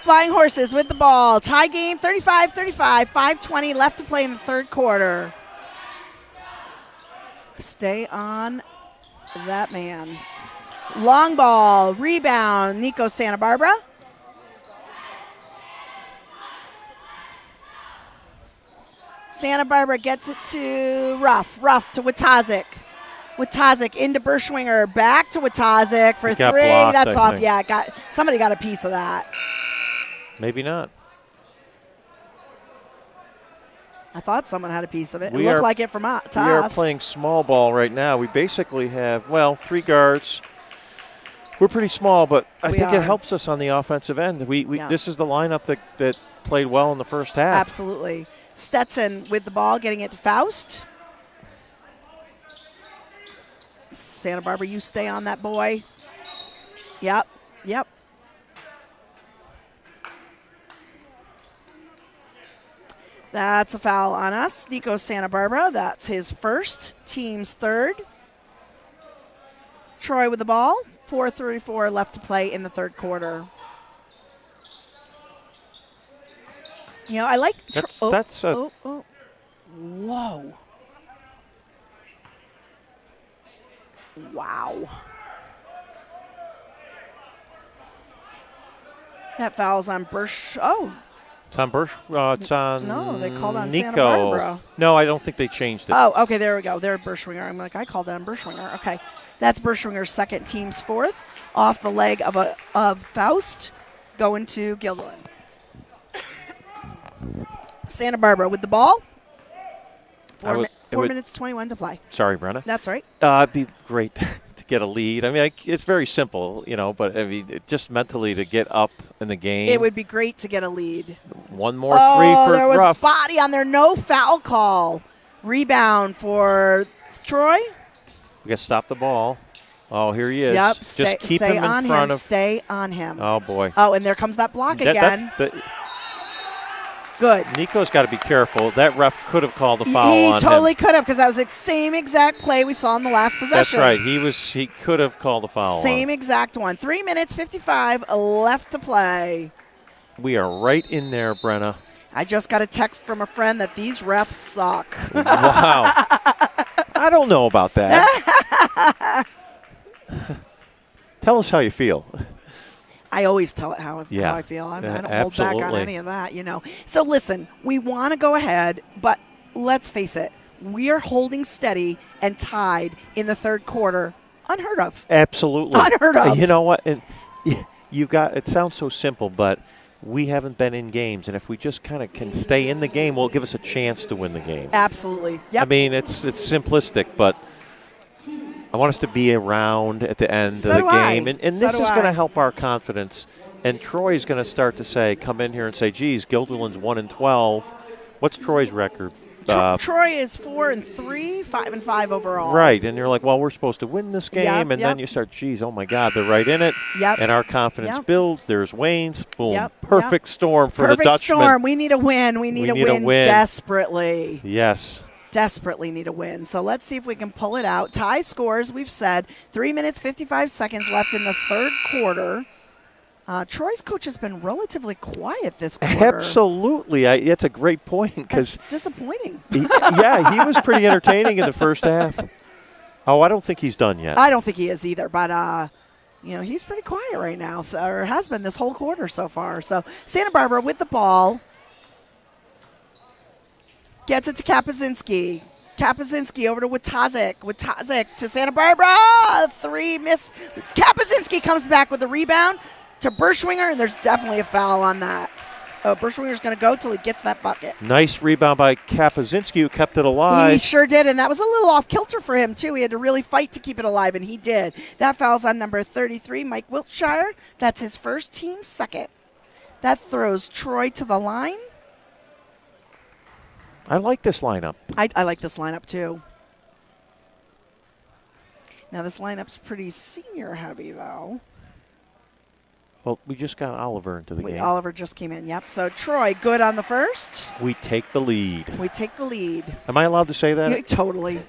Flying Horses with the ball. Tie game, 35-35, 5:20 left to play in the third quarter. Stay on that man. Long ball, rebound, Nico Santa Barbara. Santa Barbara gets it to Ruff to Watazik. Watazik into Berschwinger, back to Watazik for He got three. blocked, That's I off. think. Yeah, somebody got a piece of that. Maybe not. I thought someone had a piece of it. We It looked are- like it from to We are us. playing small ball right now. We basically have, 3 guards. We're pretty small, but I We think are. it helps us on the offensive end. Yeah. This is the lineup that played well in the first half. Absolutely. Stetson with the ball, getting it to Faust. Santa Barbara, you stay on that boy. Yep. That's a foul on us. Nico Santa Barbara, that's his first, team's third. Troy with the ball. 4:34 left to play in the third quarter. You know, I like. Whoa. Wow. That foul's on Bursch. Oh, It's on it's on No, they called on Nico. Santa Barbara. No, I don't think they changed it. Oh, okay, there we go. They're Berschwinger. I'm like, I called that on Berschwinger. Okay, that's Berschwinger's second, team's fourth, off the leg of Faust, going to Guilderland. Santa Barbara with the ball. 4 minutes 21 to play. Sorry, Brenna. That's right. It'd be great to get a lead. I mean, it's very simple, but I mean, just mentally to get up in the game. It would be great to get a lead. One more three for there was Ruff. body on there. No foul call. Rebound for Troy. We got to stop the ball. Oh, here he is. Yep. Just keep stay him on in front him. of. Stay on him. Oh boy. Oh, and there comes that block again. Good. Nico's got to be careful. That ref could have called the foul on him. He totally could have, because that was the same exact play we saw in the last possession. That's right. He could have called the foul. Same exact one. 3 minutes 55 left to play. We are right in there, Brenna. I just got a text from a friend that these refs suck. Wow. I don't know about that. Tell us how you feel. I always tell it how I feel. I don't hold back on any of that, So listen, we want to go ahead, but let's face it. We are holding steady and tied in the third quarter. Unheard of. Absolutely. Unheard of. You know what? And it sounds so simple, but we haven't been in games, and if we just kind of can stay in the game, will give us a chance to win the game. Absolutely. Yep. I mean, it's simplistic, but I want us to be around at the end of the game. And this is going to help our confidence. And Troy's going to start to come in here and say, geez, Guilderland's 1-12. What's Troy's record? Troy is 4-3, 5-5 overall. Right. And you're like, well, we're supposed to win this game. Yep, then you start, geez, oh, my God, they're right in it. Yep. And our confidence builds. There's Wayne's. Boom. Yep, Perfect storm for the Dutchman. Perfect storm. We need a win. We need a win desperately. Yes. Desperately need a win. So let's see if we can pull it out. Tie scores, we've said. 3 minutes, 55 seconds left in the third quarter. Troy's coach has been relatively quiet this quarter. Absolutely. It's a great point. Because disappointing. He was pretty entertaining in the first half. Oh, I don't think he's done yet. I don't think he is either. But, he's pretty quiet right now, or has been this whole quarter so far. So Santa Barbara with the ball. Gets it to Kapazinski. Kapazinski over to Watazik. Watazik to Santa Barbara. 3 miss. Kapazinski comes back with a rebound to Berschwinger, and there's definitely a foul on that. Berschwinger's going to go till he gets that bucket. Nice rebound by Kapazinski, who kept it alive. He sure did, and that was a little off kilter for him, too. He had to really fight to keep it alive, and he did. That foul's on number 33, Mike Wiltshire. That's his first, team second. That throws Troy to the line. I like this lineup. I like this lineup, too. Now, this lineup's pretty senior heavy, though. Well, we just got Oliver into the game. Oliver just came in, yep. So, Troy, good on the first. We take the lead. We take the lead. Am I allowed to say that? Yeah, totally.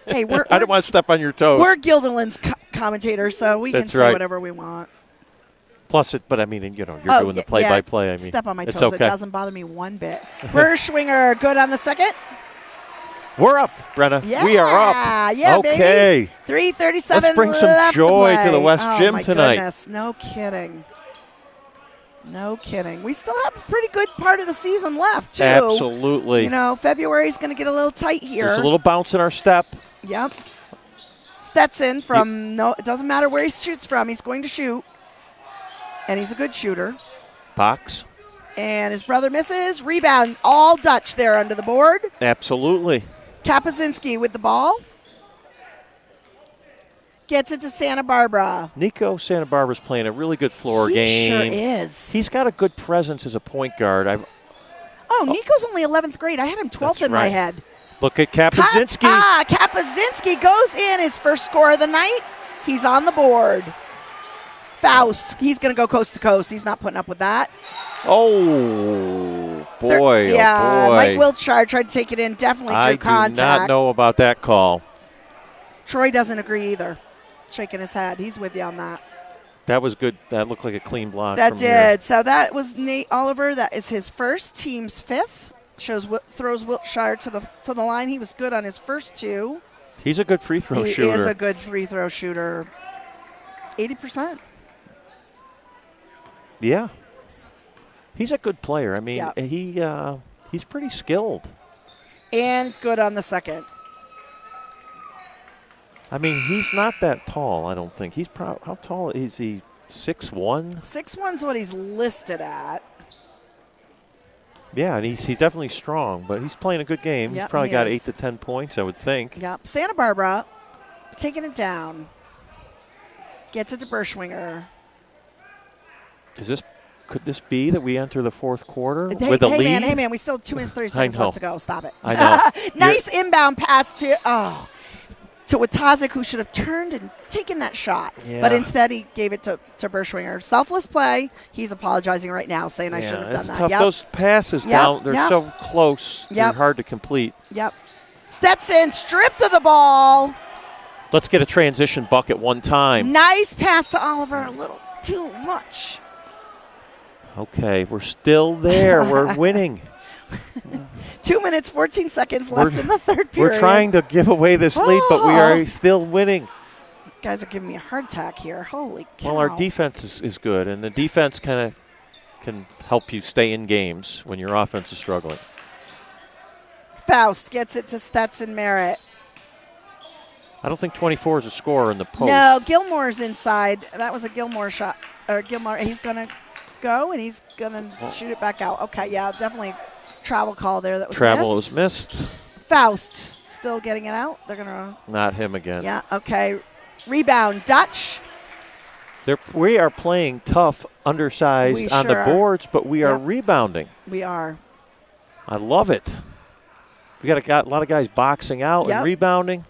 Hey, I don't want to step on your toes. We're Guilderland's commentators, so we can say whatever we want. Plus, but I mean, you're doing the play-by-play. I mean, step on my toes. Okay. It doesn't bother me one bit. Berschwinger, good on the second. We're up, Brenna. Yeah. We are up. Yeah, okay. baby. 3:37 Let's bring some left joy to play. the West Gym my tonight. Goodness. No kidding. No kidding. We still have a pretty good part of the season left, too. Absolutely. You know, February's going to get a little tight here. There's a little bounce in our step. Yep. Stetson from, no, it doesn't matter where he shoots from. He's going to shoot. And he's a good shooter. Box. And his brother misses. Rebound. All Dutch there under the board. Absolutely. Kapuzinski with the ball. Gets it to Santa Barbara. Nico Santa Barbara's playing a really good floor He game. sure is. He's got a good presence as a point guard. Nico's only 11th grade. I had him 12th That's in my right. head. Look at Kapuzinski. Kapuzinski goes in, his first score of the night. He's on the board. Faust, he's going to go coast to coast. He's not putting up with that. Oh, boy. Yeah, oh, boy. Mike Wiltshire tried to take it in. Definitely drew contact. I do not know about that call. Troy doesn't agree either. Shaking his head. He's with you on that. That was good. That looked like a clean block. That from did. here. So that was Nate Oliver. That is his first, team's fifth. Throws Wiltshire to the line. He was good on his first two. He's a good free throw shooter. He is a good free throw shooter. 80%. Yeah. He's a good player. I mean, Yeah. he's pretty skilled. And it's good on the second. I mean, he's not that tall, I don't think. He's how tall is he? 6'1"? 6'1's what he's listed at. Yeah, and he's definitely strong, but he's playing a good game. Yep, he's probably he got is. 8 to 10 points, I would think. Yep. Santa Barbara taking it down. Gets it to Berschwinger. Could this be that we enter the fourth quarter Hey, with a lead? Hey, man, we still have 2 minutes, 30 seconds know. left to go. Stop it. I know. Nice inbound pass to Watazik, who should have turned and taken that shot. Yeah. But instead, he gave it to Berschwinger. Selfless play. He's apologizing right now, saying I shouldn't have done it's that. tough. Yep. Those passes down, they're so close. They're Yep. hard to complete. Yep. Stetson stripped of the ball. Let's get a transition bucket one time. Nice pass to Oliver. A little too much. Okay, we're still there. We're winning. 2 minutes, 14 seconds left in the third period. We're trying to give away this lead, but we are still winning. These guys are giving me a heart attack here. Holy cow. Well, our defense is good, and the defense kind of can help you stay in games when your offense is struggling. Faust gets it to Stetson Merritt. I don't think 24 is a scorer in the post. No, Gilmore's inside. That was a Gilmore shot. Or Gilmore, he's going to go, and he's going to shoot it back out. Okay, yeah, definitely travel call there that was Travel missed. was missed. Faust still getting it out. They're going to. Not him again. Yeah, okay. Rebound, Dutch. We are playing tough, undersized We on sure the are. boards, but we are Yep. rebounding. We are. I love it. We got a lot of guys boxing out Yep. and rebounding.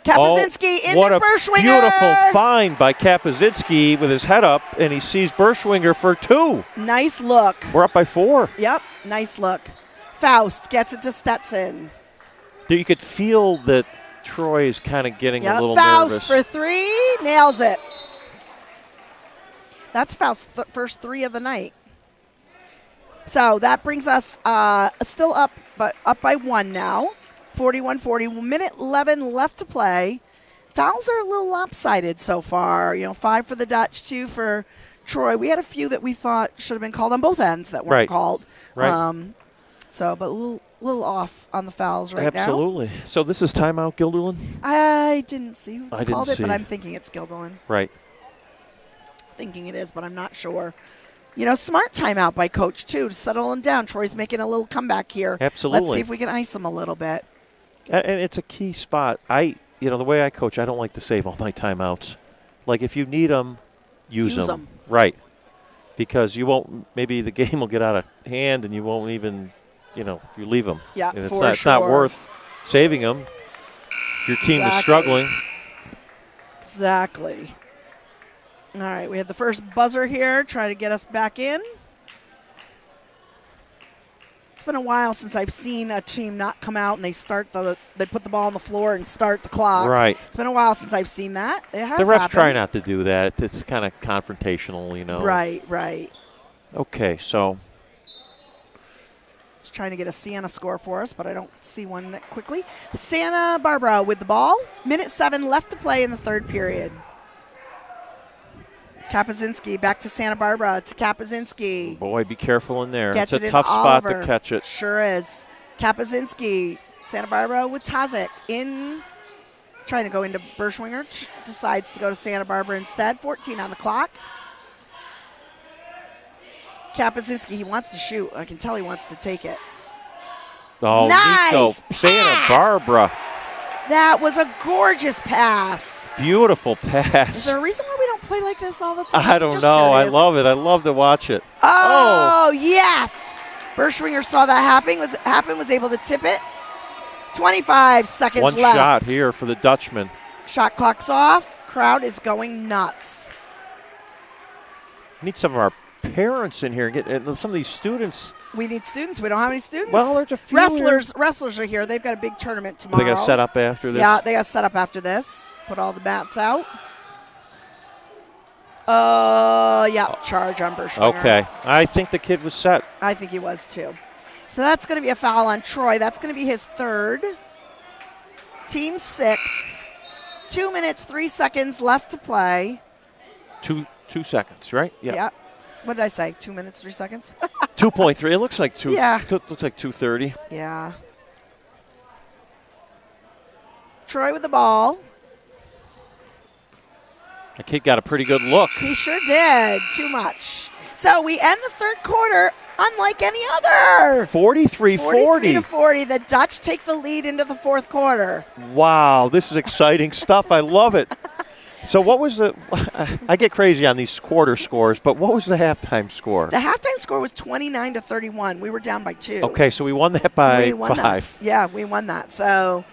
Kapuzinski into what a Berschwinger. beautiful find by Kapuzinski with his head up, and he sees Berschwinger for 2. Nice look. We're up by 4. Yep, nice look. Faust gets it to Stetson. You could feel that Troy is kind of getting a little Faust nervous. for 3, nails it. That's Faust's first 3 of the night. So that brings us still up, but up by 1 now. 41-40, minute 11 left to play. Fouls are a little lopsided so far. 5 for the Dutch, 2 for Troy. We had a few that we thought should have been called on both ends that weren't Right. called. Right. But a little off on the fouls right now. Absolutely. So this is timeout, Guilderland? I didn't see who I called didn't it, but see. I'm thinking it's Guilderland. Right. Thinking it is, but I'm not sure. Smart timeout by Coach, too, to settle him down. Troy's making a little comeback here. Absolutely. Let's see if we can ice him a little bit. And it's a key spot. The way I coach, I don't like to save all my timeouts. Like, if you need them, use them. Right. Because you won't, maybe the game will get out of hand and you won't even, if you leave them. Yeah, and for it's not sure. worth saving them if your team is struggling. Exactly. All right, we had the first buzzer here, try to get us back in. It's been a while since I've seen a team not come out and they put the ball on the floor and start the clock. Right. It's been a while since I've seen that. It has The refs happened. try not to do that. It's kind of confrontational, Right. Okay, so Let's trying to get a Siena score for us, but I don't see one that quickly. Santa Barbara with the ball. Minute 7 left to play in the third period. Kapuzinski back to Santa Barbara to Kapuzinski. Boy, be careful in there. Gets It's it a in tough spot Oliver. to catch it. Sure is. Kapuzinski, Santa Barbara with Tazik in, trying to go into Berschwinger, decides to go to Santa Barbara instead. 14 on the clock. Kapuzinski, he wants to shoot. I can tell he wants to take it. Oh, Nice Nico, Santa pass. Barbara. That was a gorgeous pass. Beautiful Is pass. there a reason why we don't play like this all the time? I don't Just know. I curious. love it. I love to watch it. Oh, yes. Berschwinger saw that happen, was able to tip it. 25 seconds One left. shot here for the Dutchman. Shot clock's off. Crowd is going nuts. Need some of our parents in here. And some of these students. We need students. We don't have any students. Well, there's a few Wrestlers are here. They've got a big tournament tomorrow. They got set up after this. Yeah, they got set up after this. Put all the bats out. Yeah, charge on Berschwinger. Okay. I think the kid was set. I think he was too. So that's going to be a foul on Troy. That's going to be his third. Team 6th. 2 minutes, 3 seconds left to play. Two seconds, right? Yeah. What did I say? 2 minutes, 3 seconds? 2.3. It looks like two. Yeah. Looks like 2:30. Yeah. Troy with the ball. The kid got a pretty good look. He sure did. Too much. So we end the third quarter unlike any other. 43-40. to 40. The Dutch take the lead into the fourth quarter. Wow, this is exciting stuff. I love it. So what was I get crazy on these quarter scores, but what was the halftime score? The halftime score was 29-31. We were down by 2. Okay, so we won that by We won 5. that. Yeah, we won that. So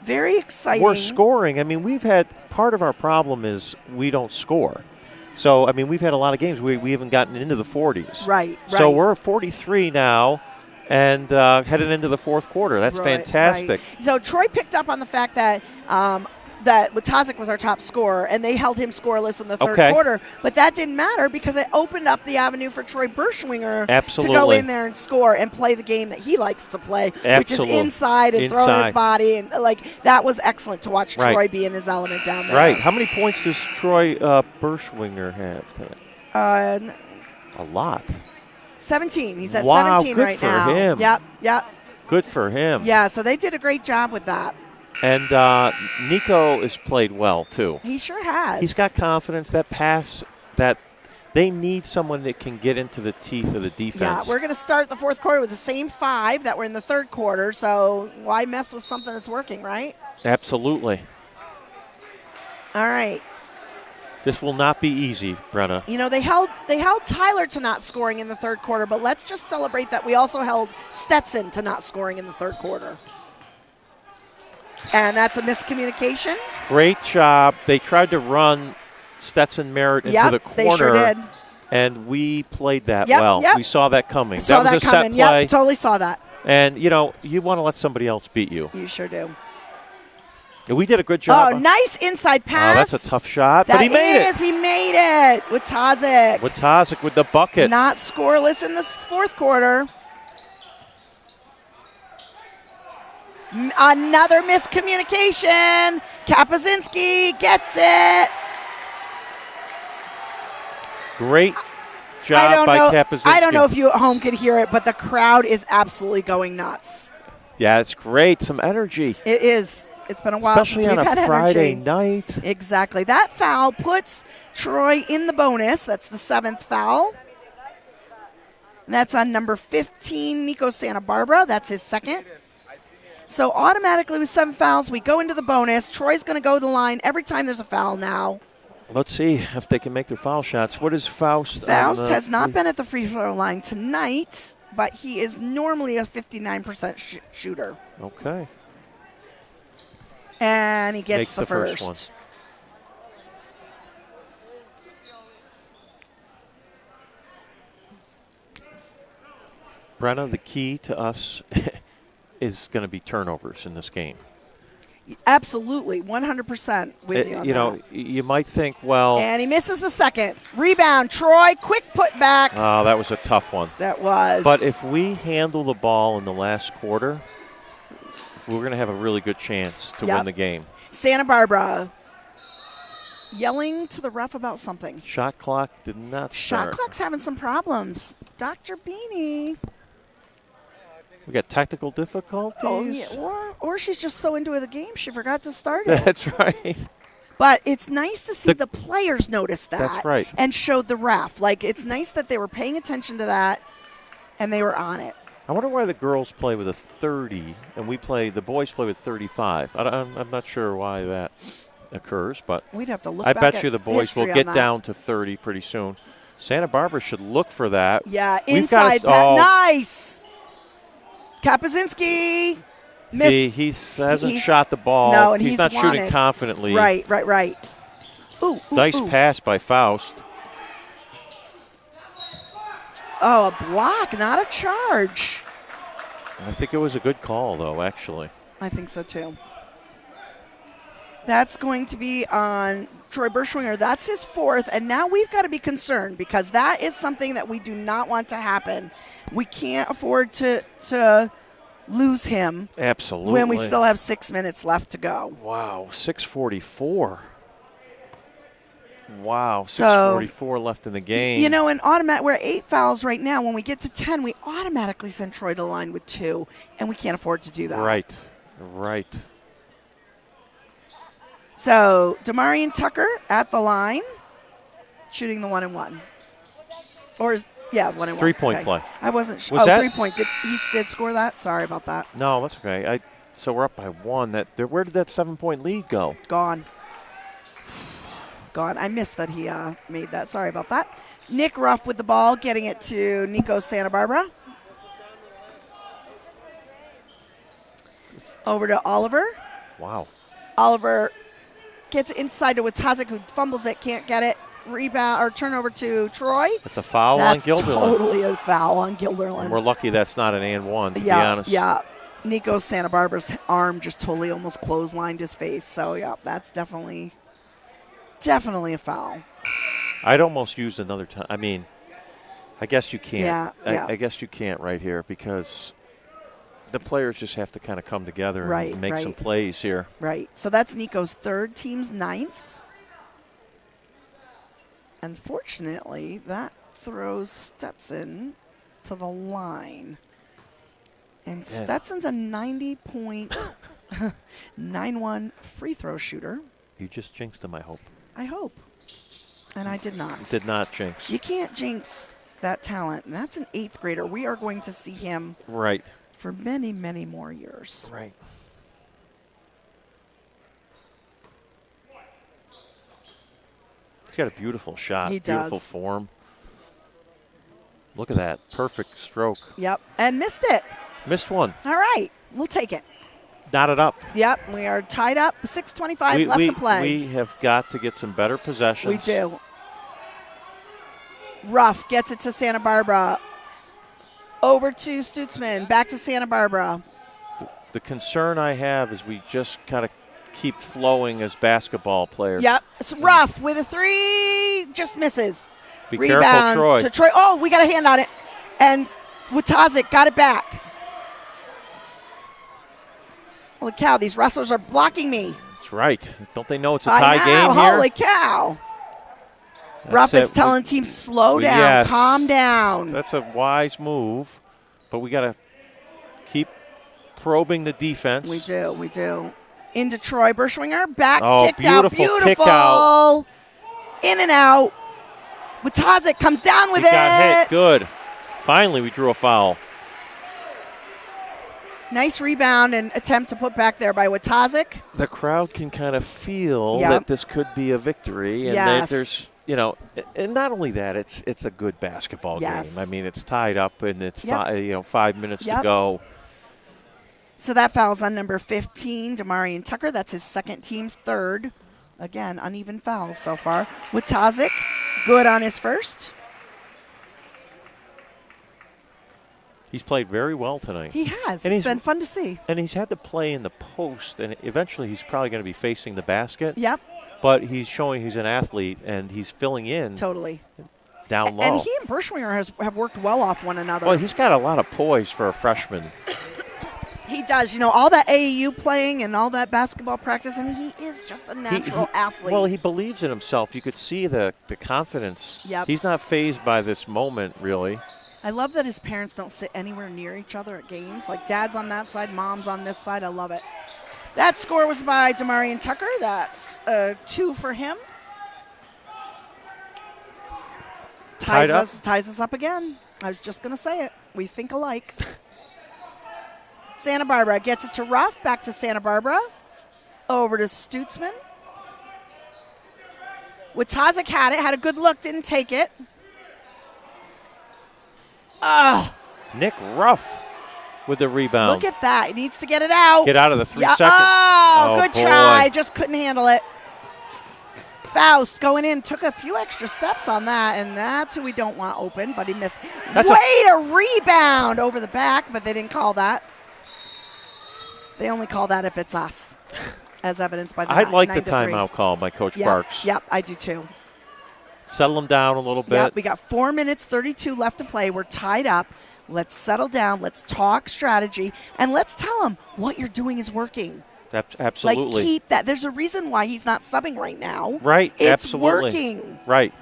very exciting. We're scoring. I mean, part of our problem is we don't score. So, I mean, we've had a lot of games. We haven't gotten into the 40s. Right. So we're at 43 now and headed into the fourth quarter. That's fantastic. Right. So Troy picked up on the fact that that Watazik was our top scorer, and they held him scoreless in the third quarter. But that didn't matter because it opened up the avenue for Troy Berschwinger to go in there and score and play the game that he likes to play, which is inside and throwing his body. And that was excellent to watch Troy be in his element down there. Right. How many points does Troy Berschwinger have today? A lot. 17. He's at wow, 17 right now. Good for him. Yep. Good for him. Yeah, so they did a great job with that. And Nico has played well, too. He sure has. He's got confidence. That pass, that they need someone that can get into the teeth of the defense. Yeah, we're going to start the fourth quarter with the same 5 that were in the third quarter, so why mess with something that's working, right? Absolutely. All right. This will not be easy, Brenna. You know, they held Tyler to not scoring in the third quarter, but let's just celebrate that we also held Stetson to not scoring in the third quarter. And that's a miscommunication. Great job. They tried to run Stetson Merritt into the corner. They sure did. And we played that well. Yep. We saw that coming. Saw that was that a coming. set play. Yep, totally saw that. And, you know, you want to let somebody else beat you. You sure do. And we did a good job. Oh, nice inside pass. Oh, that's a tough shot, but he made it. He made it with Tazik. With the bucket. Not scoreless in the fourth quarter. Another miscommunication. Kapuzinski gets it. Great job by Kapuzinski. I don't know if you at home can hear it, but the crowd is absolutely going nuts. Yeah, it's great. Some energy. It is. It's been a while Especially since we've on had a Friday energy. night. Exactly. That foul puts Troy in the bonus. That's the 7th foul. And that's on number 15, Nico Santa Barbara. That's his second. So automatically with 7 fouls, we go into the bonus. Troy's going to go to the line every time there's a foul now. Let's see if they can make their foul shots. What is Faust? Faust has not been at the free throw line tonight, but he is normally a 59% shooter. Okay. And he gets Makes the first first. Brenna, the key to us is going to be turnovers in this game. Absolutely, 100% with you on that. You might think, well, And he misses the second. Rebound, Troy, quick put back. oh, that was a tough one. That was. But if we handle the ball in the last quarter, we're going to have a really good chance to win the game. Santa Barbara yelling to the ref about something. Shot clock did not Shot start. clock's having some problems. Dr. Beanie. We got technical difficulties. Oh, yeah. Or she's just so into the game she forgot to start it. That's right. But it's nice to see the players notice that. That's right. And show the ref. Like, it's nice that they were paying attention to that and they were on it. I wonder why the girls play with a 30 and the boys play with 35. I'm not sure why that occurs, but we'd have to look I back bet you at the boys history will on get that. down to 30 pretty soon. Santa Barbara should look for that. Yeah, We've got inside. Nice. Kapazinski. See, he hasn't shot the ball. No, and he's not wanted. shooting confidently. Right. Ooh, nice pass by Faust. Oh, a block, not a charge. I think it was a good call, though, actually. I think so, too. That's going to be on Troy Berschwinger. That's his fourth, and now we've got to be concerned because that is something that we do not want to happen. We can't afford to lose him. Absolutely. When we still have 6 minutes left to go. Wow, 6:44. Wow, 6:44 left in the game. You know, we're at 8 fouls right now. When we get to 10, we automatically send Troy to the line with 2, and we can't afford to do that. Right. So, Damarian Tucker at the line, shooting the 1-and-1. Or, 1-and-1. 3-point play. I wasn't sure. Was that? 3-point. He did score that? Sorry about that. No, that's okay. So we're up by 1. Where did that 7-point lead go? Gone. I missed that he made that. Sorry about that. Nick Ruff with the ball, getting it to Nico Santa Barbara. Over to Oliver. Wow. Oliver gets it inside to Watazik, who fumbles it, can't get it. Rebound or turnover to Troy. That's a foul on Guilderland. That's totally a foul on Guilderland. And we're lucky that's not an and one, to be honest. Yeah. Nico Santa Barbara's arm just totally almost clotheslined his face. So, that's definitely a foul. I'd almost use another time. I mean, I guess you can't. Yeah. I guess you can't right here because the players just have to kind of come together and make some plays here. Right. So that's Nico's third, team's 9th. Unfortunately, that throws Stetson to the line. And Stetson's a 90.91 free throw shooter. You just jinxed him, I hope. I hope. And I did not. Did not jinx. You can't jinx that talent. And that's an 8th grader. We are going to see him for many, many more years. Right. He's got a beautiful shot. He does. Beautiful form. Look at that. Perfect stroke. Yep. And missed it. Missed one. All right. We'll take it. Knotted up. Yep. We are tied up. 6:25 left to play. We have got to get some better possessions. We do. Ruff gets it to Santa Barbara. Over to Stutzman. Back to Santa Barbara. The concern I have is we just kind of keep flowing as basketball players. Yep. It's Ruff with a 3. Just misses. Be Rebound careful, Troy. to Troy. Oh, we got a hand on it. And Watazik got it back. Holy cow, these wrestlers are blocking me. That's right. Don't they know it's a tie game here? Holy cow. Ruff is telling teams, slow down, calm down. That's a wise move, but we got to keep probing the defense. We do. Into Troy Berschwinger, back kicked out, beautiful. Kick out. In and out. Watazik comes down with he got hit, good. Finally, we drew a foul. Nice rebound and attempt to put back there by Watazik. The crowd can kind of feel that this could be a victory, and there's, and not only that, it's a good basketball game. I mean, it's tied up, and it's 5 minutes to go. So that foul's on number 15, Damarian Tucker. That's his second, team's third. Again, uneven fouls so far. Watazik, good on his first. He's played very well tonight. He has. And It's been fun to see. And he's had to play in the post, and eventually he's probably going to be facing the basket. Yep. But he's showing he's an athlete, and he's filling in Totally. down low. And he and Berschwinger have worked well off one another. Well, he's got a lot of poise for a freshman. He does. You know, all that AAU playing and all that basketball practice, and he is just a natural athlete. Well, he believes in himself. You could see the confidence. Yep. He's not fazed by this moment, really. I love that his parents don't sit anywhere near each other at games. Like, dad's on that side, mom's on this side. I love it. That score was by Damarian Tucker. That's 2 for him. Tied up. Ties us up again. I was just going to say it. We think alike. Santa Barbara gets it to Ruff. Back to Santa Barbara. Over to Stutzman. Watazik had it. Had a good look. Didn't take it. Nick Ruff with the rebound. Look at that. He needs to get it out. Get out of the 3 Yeah. seconds. Oh, good boy. try. Just couldn't handle it. Faust going in, took a few extra steps on that, and that's who we don't want open, but he missed. Way to rebound over the back, but they didn't call that. They only call that if it's us, as evidenced by the I like the 9-3. timeout call by Coach Yep, Parks. Yep, I do too. Settle them down a little bit. Yep, we got 4 minutes, 32 left to play. We're tied up. Let's settle down. Let's talk strategy, and let's tell them what you're doing is working. Absolutely. Like, keep that. There's a reason why he's not subbing right now. Right, it's absolutely. working. Right.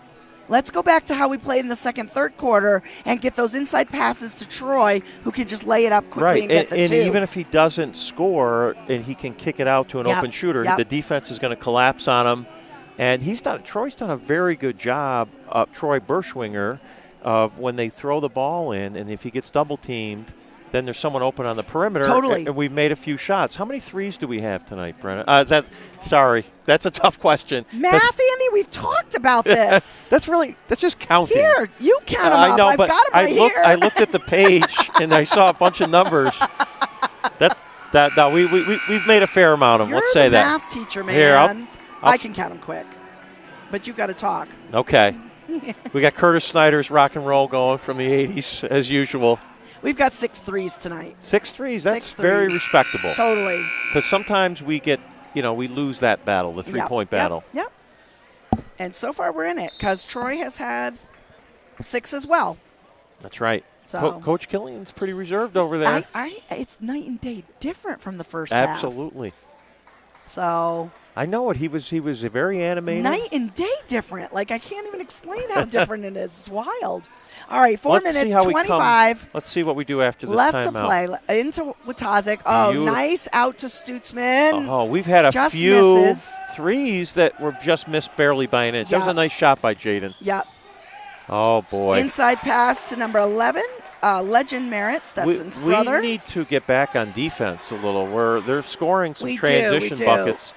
Let's go back to how we played in the second, third quarter and get those inside passes to Troy, who can just lay it up quickly and get the and 2. even if he doesn't score and he can kick it out to an Yep, open shooter, yep. the defense is going to collapse on him. And Troy's done a very good job, Troy Berschwinger, of when they throw the ball in, and if he gets double teamed, then there's someone open on the perimeter. Totally. And we've made a few shots. How many threes do we have tonight, Brenna? That's a tough question. Math, Andy, we've talked about this. That's just counting. Here, you count them I up. know, I've but got them right here. I looked at the page and I saw a bunch of numbers. No, we've made a fair amount of them. You're Let's say the that. math teacher, man. Here, I can count them quick, but you've got to talk. Okay. We got Curtis Snyder's rock and roll going from the 80s, as usual. We've got 6 threes tonight. 6 threes. That's 6 very threes. respectable. Totally. Because sometimes we get, we lose that battle, the three-point battle. Yep. And so far we're in it because Troy has had 6 as well. That's right. So Coach Killian's pretty reserved over there. It's night and day different from the first half. Absolutely. So I know it. He was very animated. night and day different. Like, I can't even explain how different it is. It's wild. All right, 4 Let's minutes, see how 25. Let's see what we do after this left timeout. to play. Into Watazik. Oh, Beautiful. nice out to Stutzman. Oh, we've had a Just few misses. threes that were just missed barely by an inch. That was Yeah. a nice shot by Jaden. Yep. Oh, boy. Inside pass to number 11, Legend Merritt, Stetson's brother. We need to get back on defense a little. They're scoring some We transition do. buckets.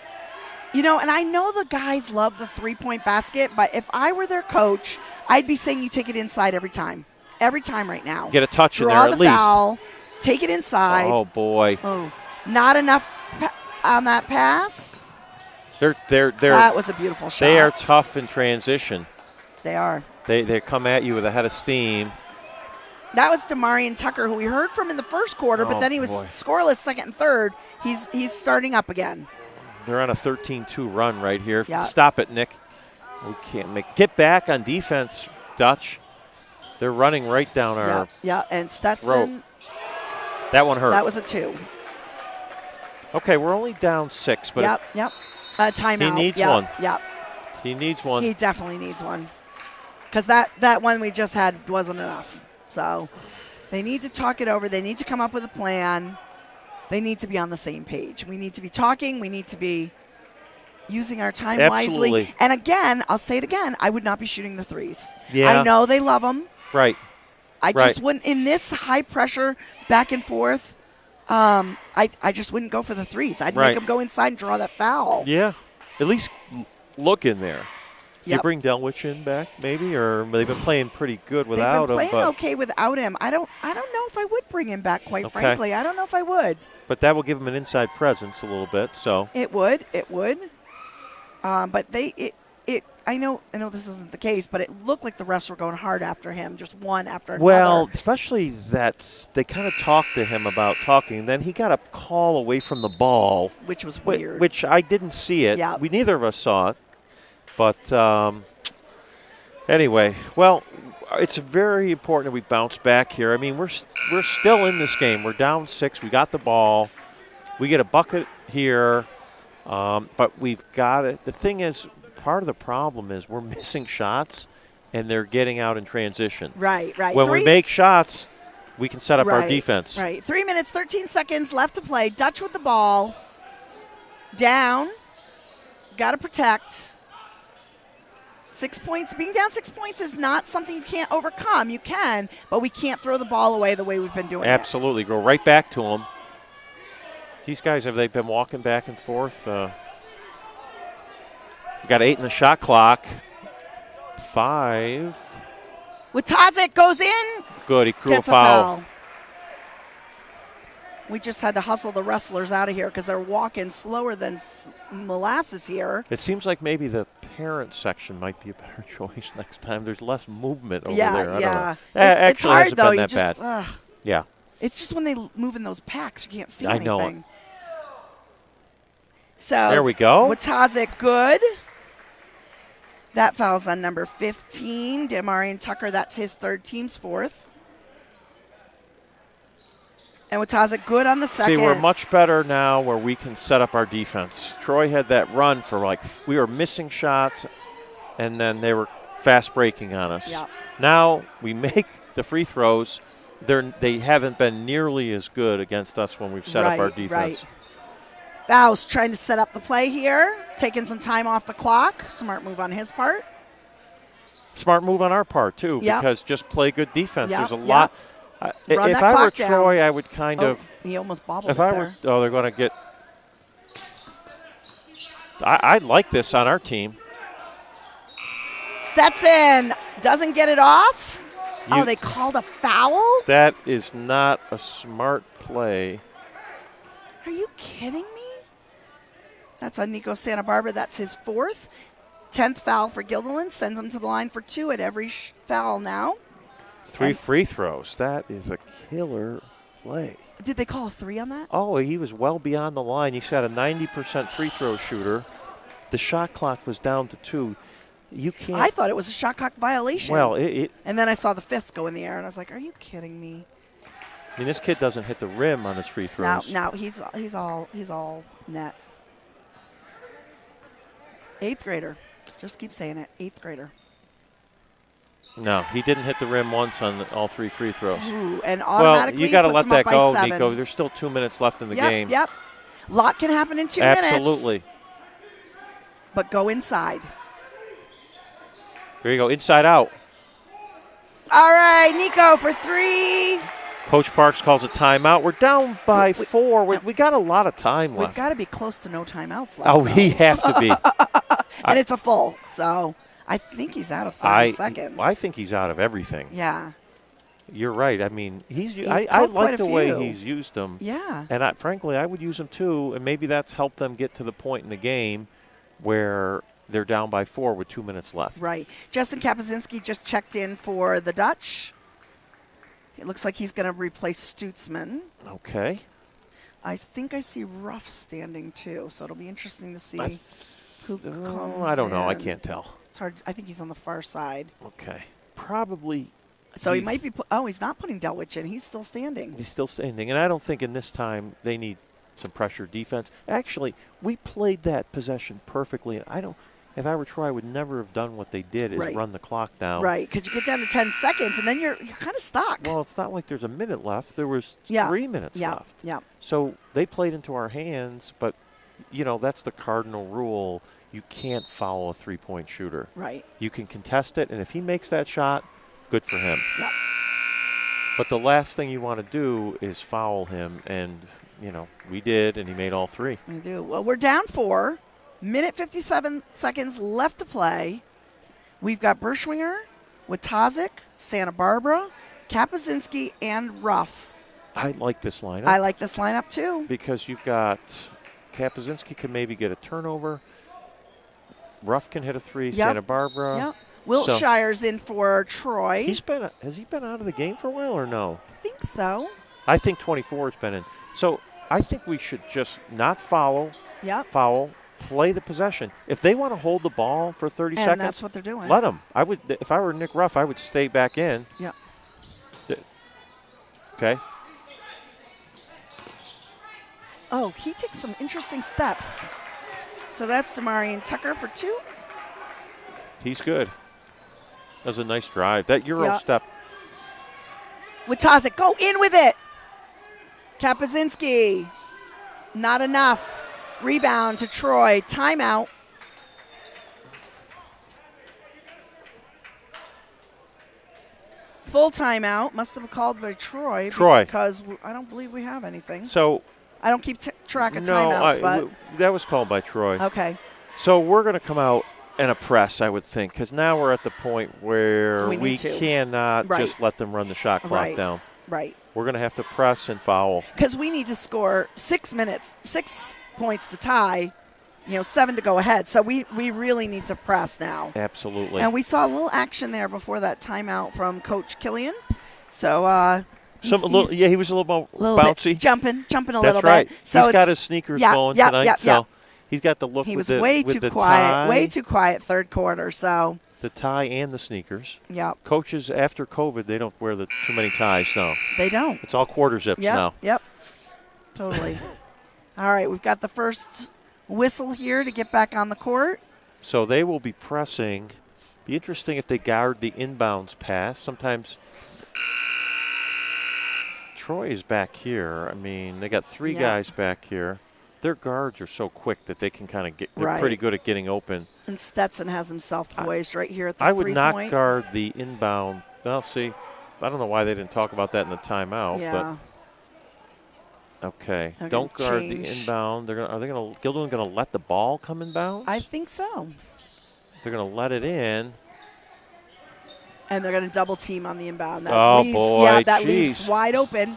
And I know the guys love the three-point basket, but if I were their coach, I'd be saying you take it inside every time. Every time right now. Get a touch in there Draw at the least. foul, take it inside. Oh, boy. Oh, not enough on that pass. That was a beautiful shot. They are tough in transition. They are. They come at you with a head of steam. That was Damarian Tucker, who we heard from in the first quarter, but then he was boy. scoreless second and third. He's starting up again. They're on a 13-2 run right here. Yeah. Stop it, Nick. We can't get back on defense, Dutch. They're running right down our and Stetson. throat. That one hurt. That was a 2. Okay, we're only down 6, but Yep. Timeout. He needs one. Yep. He needs one. He definitely needs one. Because that one we just had wasn't enough. So they need to talk it over. They need to come up with a plan. They need to be on the same page. We need to be talking. We need to be using our time Absolutely. wisely. And again, I'll say it again, I would not be shooting the threes. Yeah. I know they love them. Right. I just wouldn't, in this high pressure back and forth, I just wouldn't go for the threes. I'd make them go inside and draw that foul. Yeah. At least look in there. You Yep. bring Delwich in back, maybe, or they've been playing pretty good without him. They've been playing okay without him. I don't know if I would bring him back. Quite frankly, I don't know if I would. But that will give him an inside presence a little bit. So It would. But I know this isn't the case, but it looked like the refs were going hard after him, just one after another. Well, especially that they kind of talked to him about talking. Then he got a call away from the ball, which was weird. Which I didn't see it. Yeah. Neither of us saw it. But anyway, well, it's very important that we bounce back here. I mean, we're still in this game. We're down 6. We got the ball. We get a bucket here, but we've got it. The thing is, part of the problem is we're missing shots, and they're getting out in transition. Right. When we make shots, we can set up our defense. Right. 3 minutes, 13 seconds left to play. Dutch with the ball. Down. Got to protect. 6 points. Being down 6 points is not something you can't overcome. You can, but we can't throw the ball away the way we've been doing Absolutely. Go right back to them. These guys, have they been walking back and forth? We got 8 in the shot clock. 5. Watazik goes in. Good. He crew Gets a foul. We just had to hustle the wrestlers out of here because they're walking slower than molasses here. It seems like maybe the parent section might be a better choice next time. There's less movement over yeah, there. I yeah. don't know. It's Actually, hard, hasn't though. been that bad. Yeah. It's just when they move in those packs, you can't see I anything. know it. So there we go. Watazik good. That foul's on number 15, Demarion Tucker. That's his third, team's fourth. And Watazik good on the second. See, we're much better now where we can set up our defense. Troy had that run for we were missing shots, and then they were fast breaking on us. Yep. Now we make the free throws. They haven't been nearly as good against us when we've set up our defense. Right. Faust trying to set up the play here, taking some time off the clock. Smart move on his part. Smart move on our part, too, because just play good defense. There's a lot. If I were Troy, I would kind of. He almost bobbled if I there. were, they're going to get. I like this on our team. Stetson doesn't get it off. They called a foul? That is not a smart play. Are you kidding me? That's on Nico Santa Barbara. That's his fourth. 10th foul for Guilderland. Sends him to the line for 2 at every foul now. 3 free throws. That is a killer play. Did they call a 3 on that? Oh, he was well beyond the line. He shot a 90% free throw shooter. The shot clock was down to 2. You can't. I thought it was a shot clock violation. Well, and then I saw the fist go in the air, and I was like, "Are you kidding me?" I mean, this kid doesn't hit the rim on his free throws. No, he's all net. 8th grader. Just keep saying it. 8th grader. No, he didn't hit the rim once on all 3 free throws. Ooh, and automatically you got to let that go, 7. Nico. There's still 2 minutes left in the game. Yep. A lot can happen in 2 minutes. Absolutely. But go inside. There you go, inside out. All right, Nico for 3. Coach Parks calls a timeout. We're down by 4. We got a lot of time left. We've got to be close to no timeouts left. Oh, we have to be. And it's a full, so I think he's out of 30 seconds. I think he's out of everything. Yeah. You're right. I mean, I like the way he's used them. Yeah. And frankly, I would use them too, and maybe that's helped them get to the point in the game where they're down by 4 with 2 minutes left. Right. Justin Kapuzinski just checked in for the Dutch. It looks like he's going to replace Stutzman. Okay. I think I see Ruff standing too, so it'll be interesting to see who comes I don't know. in. I can't tell. It's hard. I think he's on the far side. Okay. Probably. So he might be. He's not putting Delwich in. He's still standing. He's still standing, and I don't think in this time they need some pressure defense. Actually, we played that possession perfectly. If I were Troy, I would never have done what they did is run the clock down. Right, because you get down to 10 seconds, and then you're kind of stuck. Well, it's not like there's a minute left. There was 3 minutes left. Yeah. So they played into our hands, but, that's the cardinal rule. You can't foul a three-point shooter. Right. You can contest it, and if he makes that shot, good for him. Yep. But the last thing you want to do is foul him, and, we did, and he made all 3. We do. Well, we're down 4. Minute 57 seconds left to play. We've got Berschwinger, Watazik, Santa Barbara, Kapuzinski, and Ruff. I like this lineup. I like this lineup too. Because you've got Kapuzinski can maybe get a turnover. Ruff can hit a 3. Yep. Santa Barbara. Yep. Wiltshire's in for Troy. Has he been out of the game for a while or no? I think so. I think 24 has been in. So I think we should just not foul, play the possession. If they want to hold the ball for 30 seconds, that's what they're doing. Let them. I would, if I were Nick Ruff, I would stay back in. Yeah. Okay. Oh, he takes some interesting steps. So that's Demarion Tucker for 2. He's good. That was a nice drive. That Euro step. Witazik, go in with it. Kapazinski, not enough. Rebound to Troy. Timeout. Full timeout. Must have been called by Troy. Because I don't believe we have anything. So I don't keep track of timeouts, but that was called by Troy. Okay. So we're going to come out in a press, I would think, because now we're at the point where we cannot just let them run the shot clock down. Right. We're going to have to press and foul. Because we need to score 6 minutes, 6 points to tie, 7 to go ahead. So we really need to press now. Absolutely. And we saw a little action there before that timeout from Coach Killian. So he was a little bouncy. Bit jumping a little bit. That's right. So he's got his sneakers going tonight. So he's got the look he with was way too quiet. tie. Way too quiet third quarter. So the tie and the sneakers. Yep. Coaches after COVID, they don't wear too many ties now. They don't. It's all quarter zips now. Yep. Totally. All right, we've got the first whistle here to get back on the court. So they will be pressing. Be interesting if they guard the inbounds pass. Sometimes Troy is back here. I mean, they got 3 guys back here. Their guards are so quick that they can kind of they're pretty good at getting open. And Stetson has himself poised right here at the 3 I would not point. guard the inbound. Well, see, I don't know why they didn't talk about that in the timeout. Yeah. But okay, They're don't gonna guard change. the inbound. Guilderland going to let the ball come inbounds? I think so. They're going to let it in. And they're going to double team on the inbound. Boy, that leaves wide open.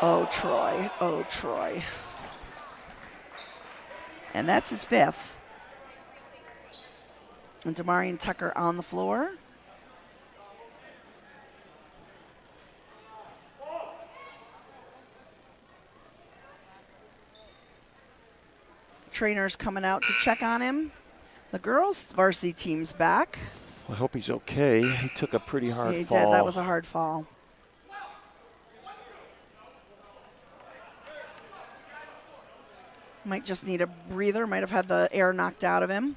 Oh, Troy. Oh, Troy. And that's his 5th. And Demarion Tucker on the floor. Trainers coming out to check on him. The girls' varsity team's back. I hope he's okay. He took a pretty hard fall. He did. That was a hard fall. Might just need a breather. Might have had the air knocked out of him.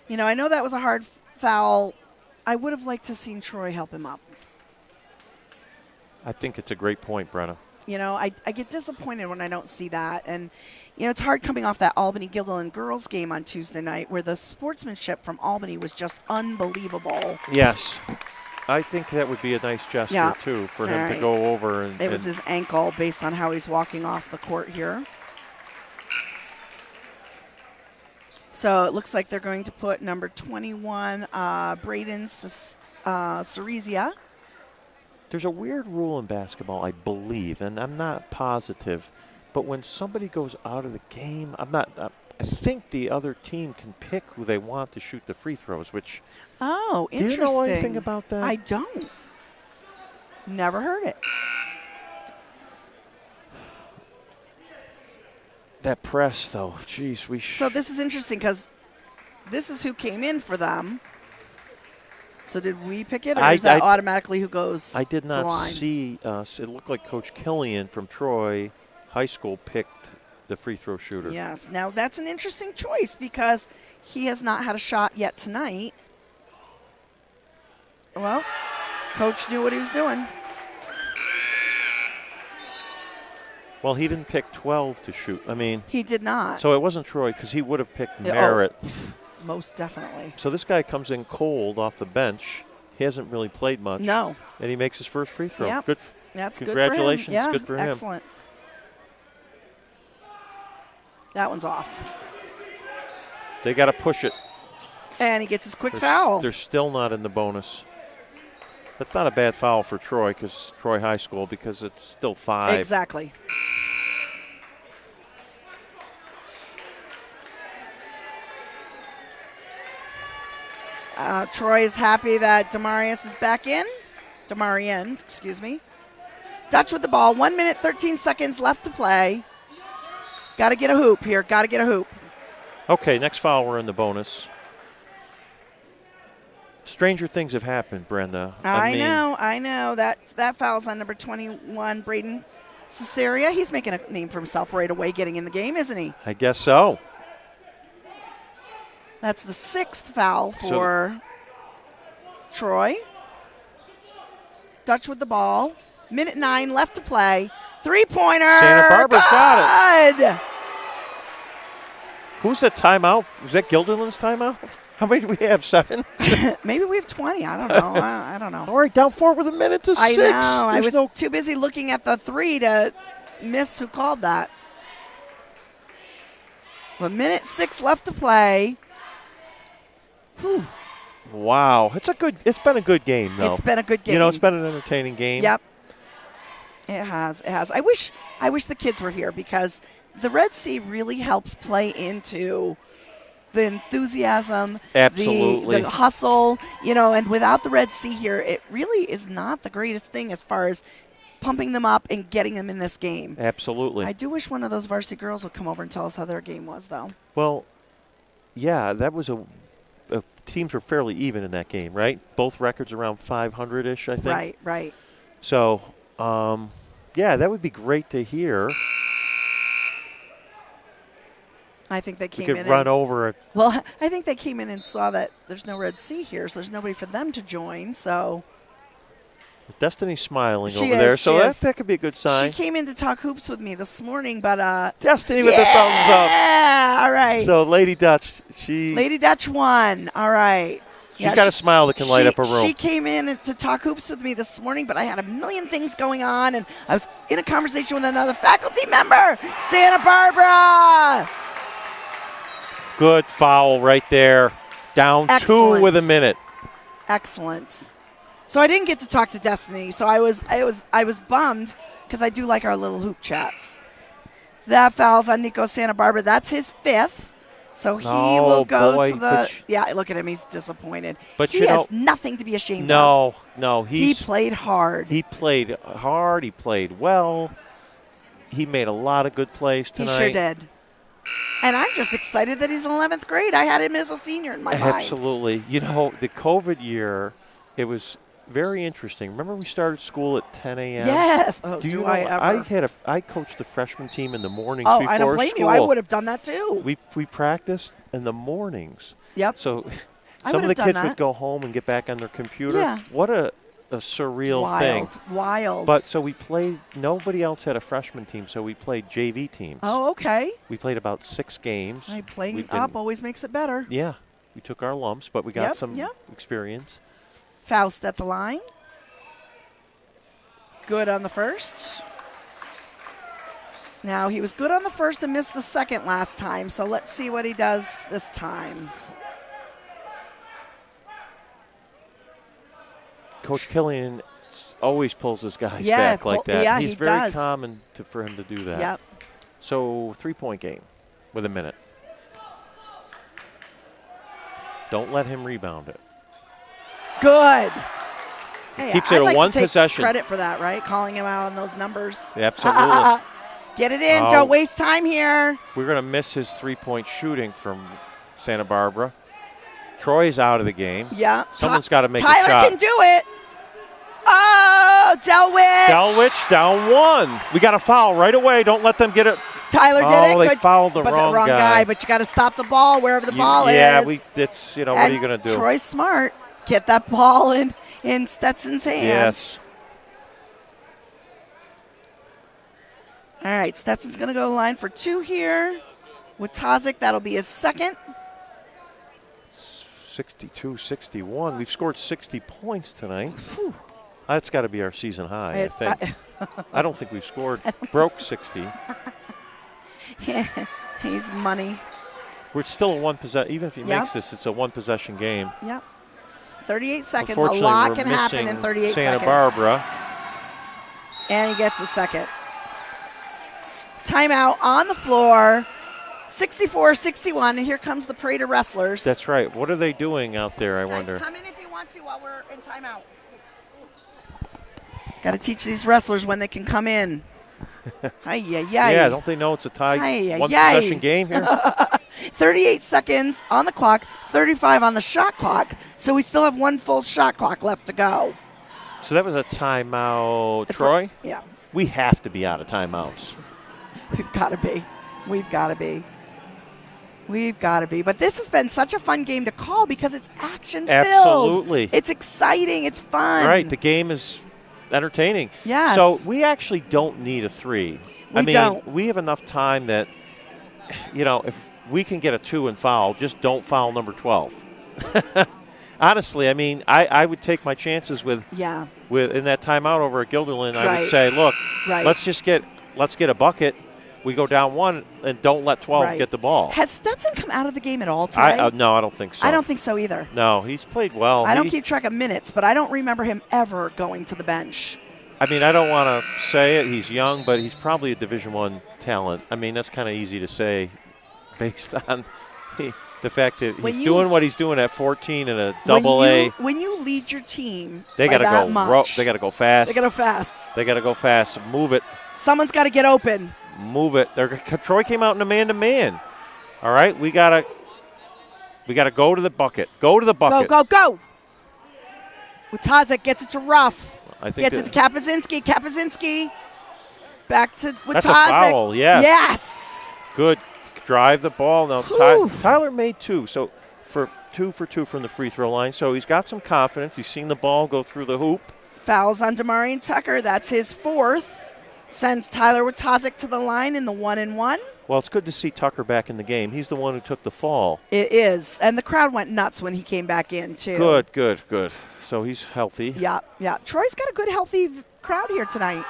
I know that was a hard foul. I would have liked to have seen Troy help him up. I think it's a great point, Brenna. I get disappointed when I don't see that. And, it's hard coming off that Albany-Guilderland girls game on Tuesday night where the sportsmanship from Albany was just unbelievable. Yes. I think that would be a nice gesture, too, for him to go over. It was his ankle based on how he's walking off the court here. So it looks like they're going to put number 21, Braden Cerizia. There's a weird rule in basketball, I believe, and I'm not positive, but when somebody goes out of the game, I think the other team can pick who they want to shoot the free throws, which... Oh, interesting. Do you know anything about that? I don't. Never heard it. That press, though, geez, So this is interesting because this is who came in for them. So did we pick it, or is that automatically who goes? I did not to line? see. It looked like Coach Killian from Troy High School picked the free throw shooter. Yes. Now that's an interesting choice because he has not had a shot yet tonight. Well, Coach knew what he was doing. Well, he didn't pick 12 to shoot. I mean, he did not. So it wasn't Troy because he would have picked Merritt. Most definitely. So this guy comes in cold off the bench. He hasn't really played much. No. And he makes his first free throw. Yeah. Good. That's Congratulations. Good for him. Yeah, good for him. Excellent. That one's off. They got to push it. And he gets his quick foul. They're still not in the bonus. That's not a bad foul for Troy High School because it's still 5. Exactly. Troy is happy that Demarian is back in. Demarian, excuse me. Dutch with the ball. 1 minute, 13 seconds left to play. Got to get a hoop here. Got to get a hoop. Okay, next foul, we're in the bonus. Stranger things have happened, Brenda. I know. That foul's on number 21, Braden Cesaria. He's making a name for himself right away getting in the game, isn't he? I guess so. That's the 6th foul for Troy. Dutch with the ball. Minute 9 left to play. Three-pointer. Santa Barbara's got it. Who's that timeout? Was that Guilderland's timeout? How many do we have? 7? Maybe we have 20. I don't know. I don't know. All right, down 4 with a minute to 6. I know. I was too busy looking at the 3 to miss who called that. A minute 6 left to play. Whew. Wow, it's been a good game though. It's been a good game. You know, it's been an entertaining game. Yep. It has. I wish the kids were here because the Red Sea really helps play into the enthusiasm, Absolutely. the hustle, and without the Red Sea here, it really is not the greatest thing as far as pumping them up and getting them in this game. Absolutely. I do wish one of those varsity girls would come over and tell us how their game was, though. Well, yeah, that was teams were fairly even in that game, right? Both records around 500-ish, I think. Right. So, yeah, that would be great to hear. I think they came We in. could run over it. Well, I think they came in and saw that there's no Red Sea here, so there's nobody for them to join. So Destiny's smiling She over there, is, so she is. that could be a good sign. she came in to talk hoops with me this morning, but Destiny with the thumbs up. Yeah, all right. So Lady Dutch, Lady Dutch won. All right. she's got a smile that can light up a room. She came in to talk hoops with me this morning, but I had a million things going on, and I was in a conversation with another faculty member, Santa Barbara. Good foul right there. Down Excellent. 2 with a minute. Excellent. So I didn't get to talk to Destiny, so I was bummed because I do like our little hoop chats. That foul's on Nico Santa Barbara. That's his 5th. So he will go to the – yeah, look at him. He's disappointed. But he has nothing to be ashamed of. No. He played hard. He played hard. He played well. He made a lot of good plays tonight. He sure did. And I'm just excited that he's in 11th grade. I had him as a senior in my mind. Absolutely. You know, the COVID year, it was very interesting. Remember we started school at 10 a.m.? Yes. Oh, Do you know, I ever? I coached the freshman team in the mornings Oh, before I don't blame school. you. I would have done that too. We practiced in the mornings. Yep. So I some of the would've done kids that. would go home and get back on their computer. Yeah. What a surreal thing. Wild. But so we played, nobody else had a freshman team, so we played JV teams. Oh, okay. We played about 6 games. Hey, playing We've up been- always makes it better. Yeah. We took our lumps, but we got Yep, some yep. experience. Faust at the line. Good on the first. Now, he was good on the first and missed the second last time, so let's see what he does this time. Coach Killian always pulls his guys Yeah, back like that. yeah, He's he very does. common for him to do that. Yep. So 3-point game with a minute. Don't let him rebound it. Good. Hey, Keeps I'd it a like one to take possession. credit for that, right? Calling him out on those numbers. Absolutely. Get it in. Oh. Don't waste time here. We're going to miss his 3-point shooting from Santa Barbara. Troy's out of the game. Yeah. Someone's got to make a Tyler shot. can do it. Oh, Delwich. Delwich down 1. We got a foul right away. Don't let them get it. Tyler did it. Oh, they Good. fouled the but wrong the wrong guy. But you got to stop the ball wherever the ball yeah, is. it's, what And are you going to do? Troy's smart. Get that ball in Stetson's hands. Yes. All right, Stetson's going to go to the line for 2 here. With Tozik, that'll be his second. 62-61. We've scored 60 points tonight. Whew. That's got to be our season high, I think. I don't think we've broke 60. He's money. We're still a one possession. Even if he Yep. makes this, it's a one-possession game. Yep. 38 seconds. A Unfortunately, lot we're can happen in missing 38 Santa seconds. Barbara. And he gets the second. Timeout on the floor. 64-61, and here comes the parade of wrestlers. That's right. What are they doing out there, I Guys, wonder? come in if you want to while we're in timeout. Got to teach these wrestlers when they can come in. Yeah, don't they know it's a tie one possession game here? 38 seconds on the clock, 35 on the shot clock. So we still have one full shot clock left to go. So that was a timeout. Troy? Yeah. We have to be out of timeouts. We've got to be. We've got to be. We've got to be. But this has been such a fun game to call because it's action-filled. Absolutely. It's exciting. It's fun. Right. The game is entertaining. Yes. So we actually don't need a 3. We don't. We have enough time that, if we can get a 2 and foul, just don't foul number 12. Honestly, I would take my chances with in that timeout over at Guilderland. I would say, look, let's get a bucket. We go down 1 and don't let 12 get the ball. Has Stetson come out of the game at all today? No, I don't think so. I don't think so either. No, he's played well. I don't keep track of minutes, but I don't remember him ever going to the bench. I don't want to say it. He's young, but he's probably a Division I talent. That's kind of easy to say based on the fact that he's doing what he's doing at 14 in a AA. When you lead your team, they got to go. They got to go fast. They got to go fast. They got to go fast. Move it. Someone's got to get open. Move it. Troy came out in a man-to-man. All right, we gotta go to the bucket. Go to the bucket. Go. Watazik gets it to Ruff. Gets it to Kapazinski. Kapazinski. Back to Watazik. That's a foul, Yes. Good. Drive the ball. Now, Tyler made 2, so for 2 for 2 from the free throw line. So he's got some confidence. He's seen the ball go through the hoop. Fouls on Damarian Tucker. That's his 4th. Sends Tyler Watazik to the line in the 1-and-1. Well, it's good to see Tucker back in the game. He's the one who took the fall. It is. And the crowd went nuts when he came back in, too. Good. So he's healthy. Yeah. Troy's got a good, healthy crowd here tonight.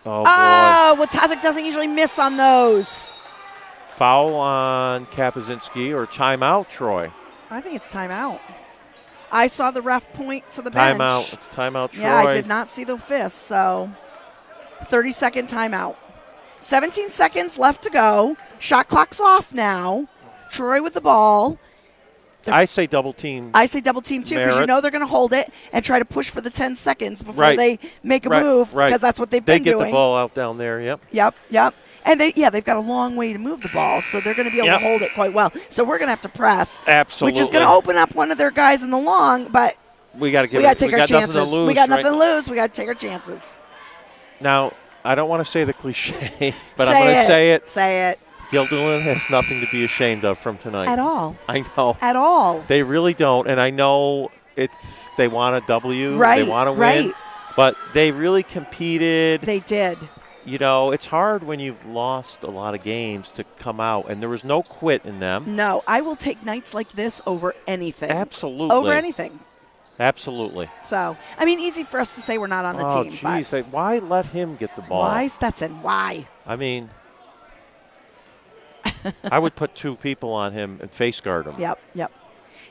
Oh, boy. Watazik doesn't usually miss on those. Foul on Kapazinski or timeout, Troy? I think it's timeout. I saw the ref point to the bench. Timeout. It's timeout, Troy. Yeah, I did not see the fist, so 30-second timeout. 17 seconds left to go. Shot clock's off now. Troy with the ball. I say double team. I say double team, too, because they're going to hold it and try to push for the 10 seconds before they make a move, because that's what they've been doing. They get the ball out down there, Yep. And they've got a long way to move the ball, so they're going to be able to hold it quite well. So we're going to have to press. Absolutely. Which is going to open up one of their guys in the long, but we got to take our chances. We got nothing to lose. We got to take our chances. Now, I don't want to say the cliche, but I'm going to say it. Say it. Guilderland has nothing to be ashamed of from tonight. At all. I know. At all. They really don't, and I know they want a W. Right. They want to win. Right. But they really competed. They did. It's hard when you've lost a lot of games to come out, and there was no quit in them. No, I will take nights like this over anything. Absolutely. Over anything. Absolutely. So, easy for us to say we're not on the team. Oh, jeez. Why let him get the ball? Why, Stetson? Why? I would put 2 people on him and face guard him. Yep.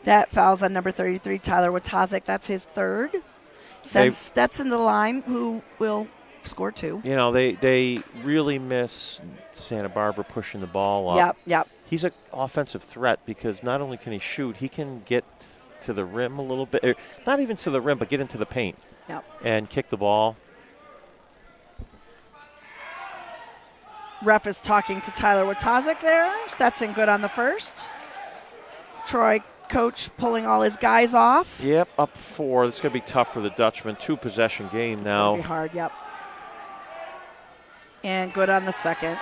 That fouls on number 33, Tyler Watazik. That's his 3rd. Sends Stetson to the line, who will score 2. They really miss Santa Barbara pushing the ball up. Yep. He's an offensive threat because not only can he shoot, he can get to the rim a little bit. Not even to the rim, but get into the paint. Yep. And kick the ball. Ref is talking to Tyler Watazik there. Stetson good on the first. Troy coach pulling all his guys off. Yep, up 4. This is going to be tough for the Dutchman. 2-possession game now. It's going to be hard, yep. And good on the second.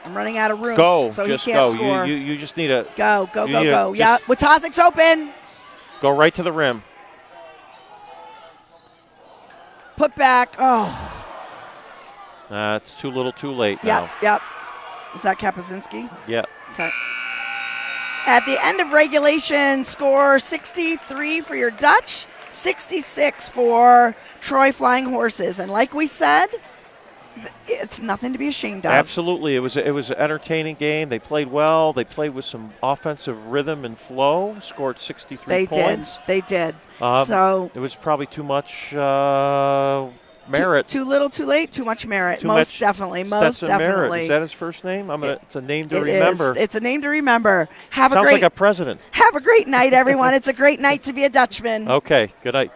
I'm running out of room, so he can't score. You just need a go. Yeah, Watazik's open. Go right to the rim. Put back. Oh. It's too little, too late now. Yep. Is that Kapazinski? Yep. Okay. At the end of regulation, score 63 for your Dutch, 66 for Troy Flying Horses. And like we said, it's nothing to be ashamed of. Absolutely. It was an entertaining game. They played well. They played with some offensive rhythm and flow, scored 63 points. They did. So it was probably too much Merit. Too little, too late, too much merit. Too Most much definitely. Most Stetson Merritt. definitely. Is that his first name? It's a name to It remember. is. It's a name to remember. Have Sounds a great like a president. Have a great night, everyone. It's a great night to be a Dutchman. Okay. Good night.